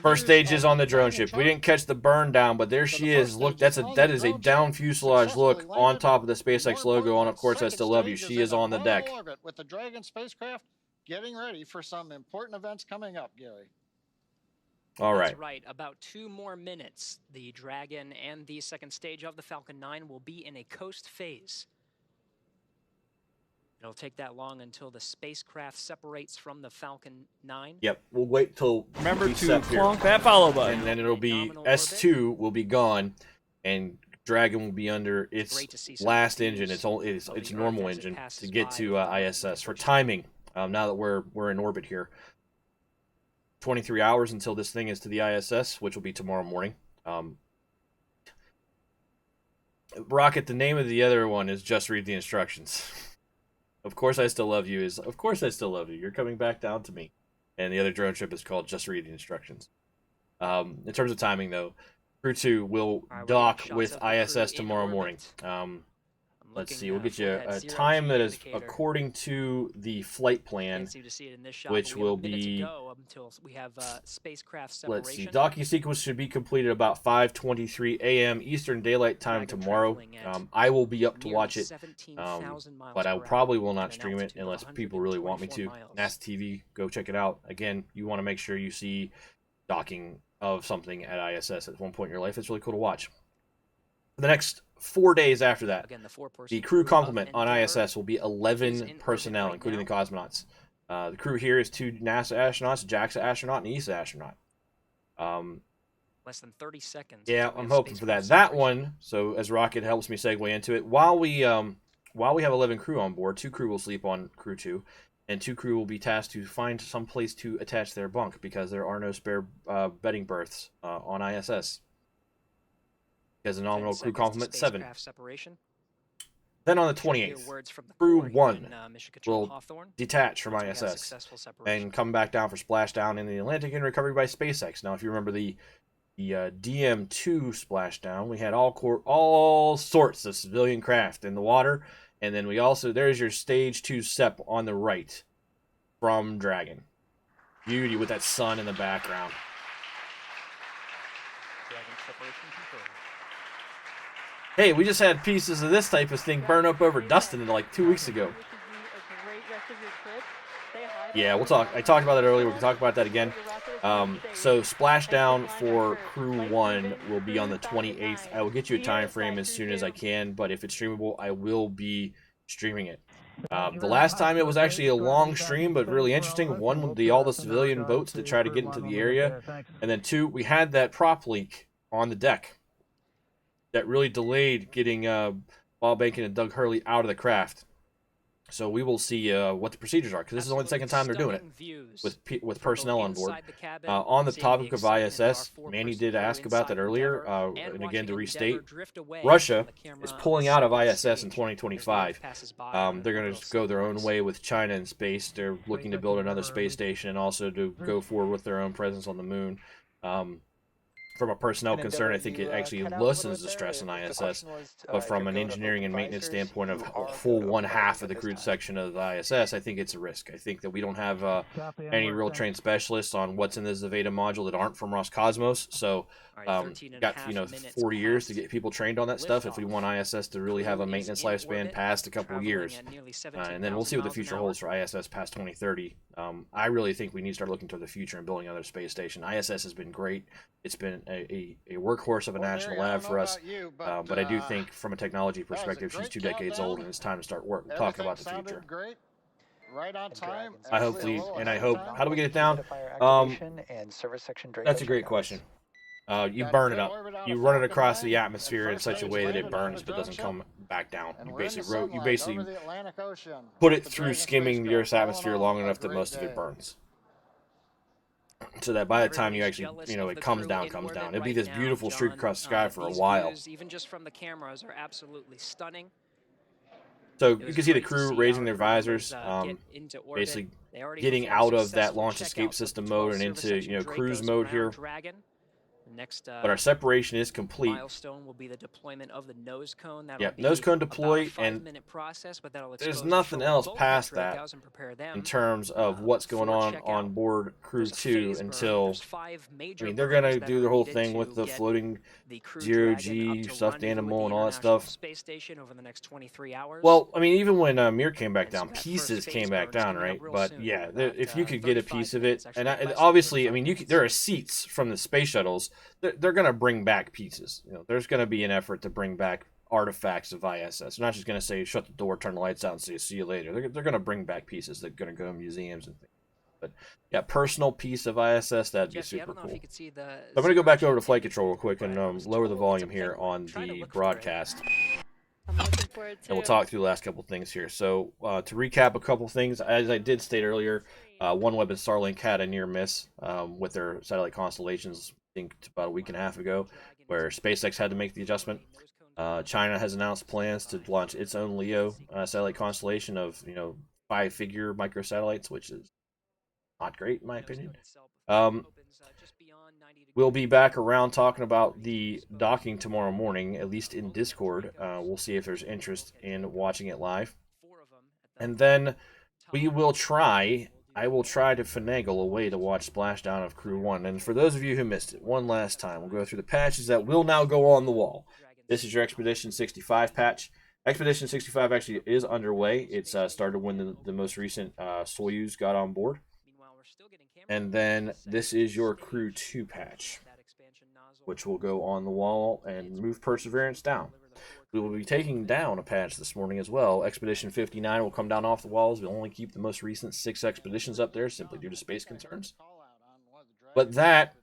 First stage is on the drone ship. We didn't catch the burn down, but there she is. Look, that is a down fuselage look on top of the SpaceX logo. On, of course, I still love you. She is on the deck. With the Dragon spacecraft getting ready for some important events coming up, Gary. All right. That's right. About 2 more minutes. The Dragon and the second stage of the Falcon 9 will be in a coast phase. It'll take that long until the spacecraft separates from the Falcon 9. Yep, we'll wait till remember to clonk that follow button, and then it'll be S2 will be gone, and Dragon will be under its last engine, its normal engine to get to ISS for timing. Now that we're in orbit here, 23 hours until this thing is to the ISS, which will be tomorrow morning. Rocket, the name of the other one is Just Read the Instructions. Of course I still love you is, of course I still love you. You're coming back down to me. And the other drone ship is called Just Read the Instructions. In terms of timing, though, Crew 2 will dock with ISS tomorrow morning. Let's see, we'll get you a time that is according to the flight plan, which will be, let's see, docking sequence should be completed about 5:23 a.m. Eastern Daylight Time tomorrow. I will be up to watch it, but I probably will not stream it unless people really want me to. NASA TV, go check it out. Again, you want to make sure you see docking of something at ISS at one point in your life. It's really cool to watch. For the next 4 days after that, the crew complement on ISS will be 11 personnel, including the cosmonauts. The crew here is 2 NASA astronauts, a JAXA astronaut, and an ESA astronaut. Less than 30 seconds. Yeah, I'm hoping for that. That one, so as Rocket helps me segue into it, while we have 11 crew on board, 2 crew will sleep on Crew 2, and 2 crew will be tasked to find some place to attach their bunk because there are no spare bedding berths on ISS. As a nominal crew complement 7. Then on the 28th, Crew 1 will detach from ISS and come back down for splashdown in the Atlantic and recovery by SpaceX. Now, if you remember the DM2 splashdown, we had all sorts of civilian craft in the water, and then we also, there's your Stage 2 SEP on the right from Dragon. Beauty with that sun in the background. Hey, we just had pieces of this type of thing burn up over Dustin like 2 weeks ago. Yeah, we'll talk. I talked about that earlier. We can talk about that again. So splashdown for Crew 1 will be on the 28th. I will get you a time frame as soon as I can, but if it's streamable, I will be streaming it. The last time it was actually a long stream, but really interesting. 1, all the civilian boats to try to get into the area, and then 2, we had that prop leak on the deck that really delayed getting Bob Bankin and Doug Hurley out of the craft. So we will see what the procedures are, because this is only the second time they're doing it with personnel on board. On the topic of ISS, Manny did ask about that earlier, and again to restate, Russia is pulling out of ISS in 2025. They're going to go their own way with China in space. They're looking to build another space station and also to go forward with their own presence on the moon. From a personnel concern, I think it actually lessens the stress on ISS, but from an engineering and maintenance standpoint of a full 1/2 of the crewed section of the ISS, I think it's a risk. I think that we don't have any real trained specialists on what's in the Zvezda module that aren't from Roscosmos, so got 40 years to get people trained on that stuff if we want ISS to really have a maintenance lifespan past a couple of years. And then we'll see what the future holds for ISS past 2030. I really think we need to start looking toward the future and building another space station. ISS has been great. It's been a workhorse of a national lab for us, but I do think from a technology perspective, she's 2 decades old, and it's time to start talking about the future. Great. Right on time. I hope, how do we get it down? That's a great question. You burn it up. You run it across the atmosphere in such a way that it burns but doesn't come back down. You basically put it through skimming the Earth's atmosphere long enough that most of it burns. so that by the time you actually, it comes down. It'd be this beautiful streak across the sky for a while. Views, even just from the cameras, are absolutely stunning. So you can see the crew raising their visors, basically getting out of that launch escape system mode and into cruise mode here. Next, but our separation is complete. Milestone will be the deployment of the nose cone. Yep, nose cone deploy, and process, but there's nothing else past that in terms of what's going on board Crew 2 until, they're going to do their whole thing with the floating zero-G stuffed animal and all that stuff. Space station over the next 23 hours. Well, even when Mir came back down, pieces came back down, right? But yeah, if you could get a piece of it, and obviously, there are seats from the space shuttles. They're going to bring back pieces. There's going to be an effort to bring back artifacts of ISS. They're not just going to say, shut the door, turn the lights out, and say, see you later. They're going to bring back pieces. They're going to go to museums and things. But yeah, personal piece of ISS, that'd be super cool. So I'm going to go back over to flight control real quick and lower the volume here on the broadcast. And we'll talk through the last couple things here. So to recap a couple things, as I did state earlier, OneWeb and Starlink had a near miss with their satellite constellations, I think about a week and a half ago, where SpaceX had to make the adjustment. China has announced plans to launch its own LEO satellite constellation of 5-figure microsatellites, which is not great in my opinion. We'll be back around talking about the docking tomorrow morning, at least in Discord. We'll see if there's interest in watching it live. And then I will try to finagle a way to watch Splashdown of Crew 1. And for those of you who missed it, one last time, we'll go through the patches that will now go on the wall. This is your Expedition 65 patch. Expedition 65 actually is underway. It's started when the most recent Soyuz got on board. And then this is your Crew 2 patch, which will go on the wall and move Perseverance down. We will be taking down a patch this morning as well. Expedition 59 will come down off the walls. We'll only keep the most recent 6 expeditions up there simply due to space concerns. But that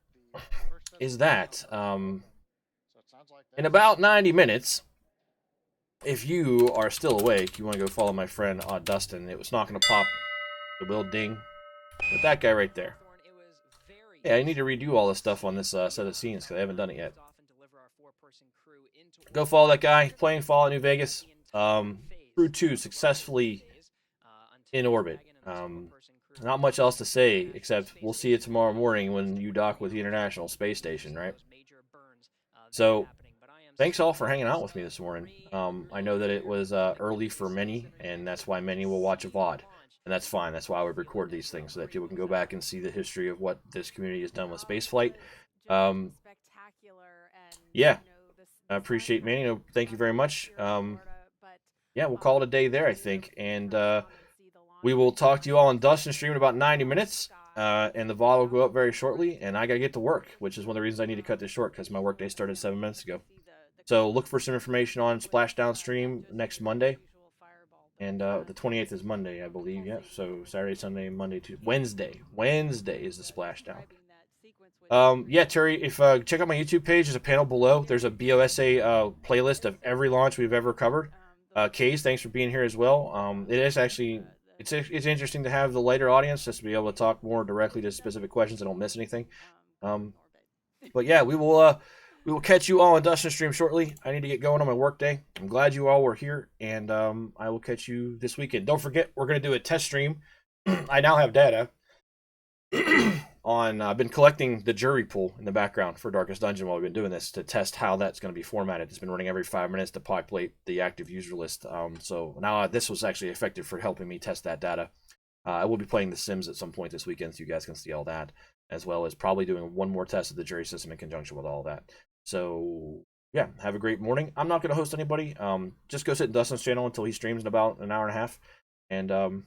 is that. In about 90 minutes, if you are still awake, you want to go follow my friend Dustin. It's not going to pop. It will ding. But that guy right there. Yeah, I need to redo all this stuff on this set of scenes because I haven't done it yet. Go follow that guy. He's playing Fallout New Vegas. Crew 2 successfully in orbit. Not much else to say except we'll see you tomorrow morning when you dock with the International Space Station, right? So, thanks all for hanging out with me this morning. I know that it was early for many, and that's why many will watch a VOD. And that's fine. That's why we record these things, so that people can go back and see the history of what this community has done with spaceflight. Yeah, I appreciate Manny. Thank you very much. Yeah, we'll call it a day there, I think. And we will talk to you all on Dustin Stream in about 90 minutes. And the VOD will go up very shortly. And I got to get to work, which is one of the reasons I need to cut this short, because my workday started 7 minutes ago. So look for some information on Splashdown Stream next Monday. And the 28th is Monday, I believe. Yeah, so Saturday, Sunday, Monday, Tuesday, Wednesday. Wednesday is the Splashdown. Yeah, Terry, if check out my YouTube page. There's a panel below. There's a BOSA playlist of every launch we've ever covered. Case, thanks for being here as well. It is actually it's interesting to have the later audience just to be able to talk more directly to specific questions and don't miss anything. But yeah, we will catch you all on Dustin Stream shortly. I need to get going on my work day. I'm glad you all were here, and I will catch you this weekend. Don't forget, we're going to do a test stream. I now have data on. I've been collecting the jury pool in the background for Darkest Dungeon while we've been doing this to test how that's going to be formatted. It's been running every 5 minutes to populate the active user list. So now this was actually effective for helping me test that data. I will be playing The Sims at some point this weekend, so you guys can see all that, as well as probably doing one more test of the jury system in conjunction with all that. So, yeah, have a great morning. I'm not going to host anybody. Just go sit in Dustin's channel until he streams in about an hour and a half. And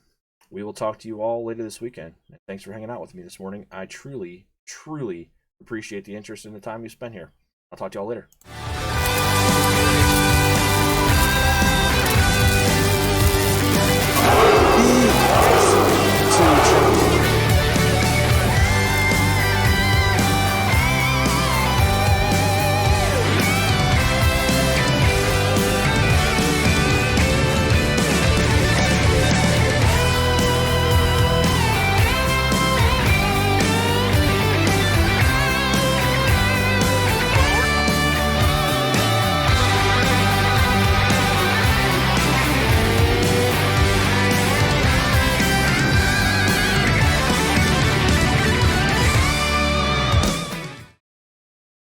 we will talk to you all later this weekend. Thanks for hanging out with me this morning. I truly, truly appreciate the interest and the time you spent here. I'll talk to you all later.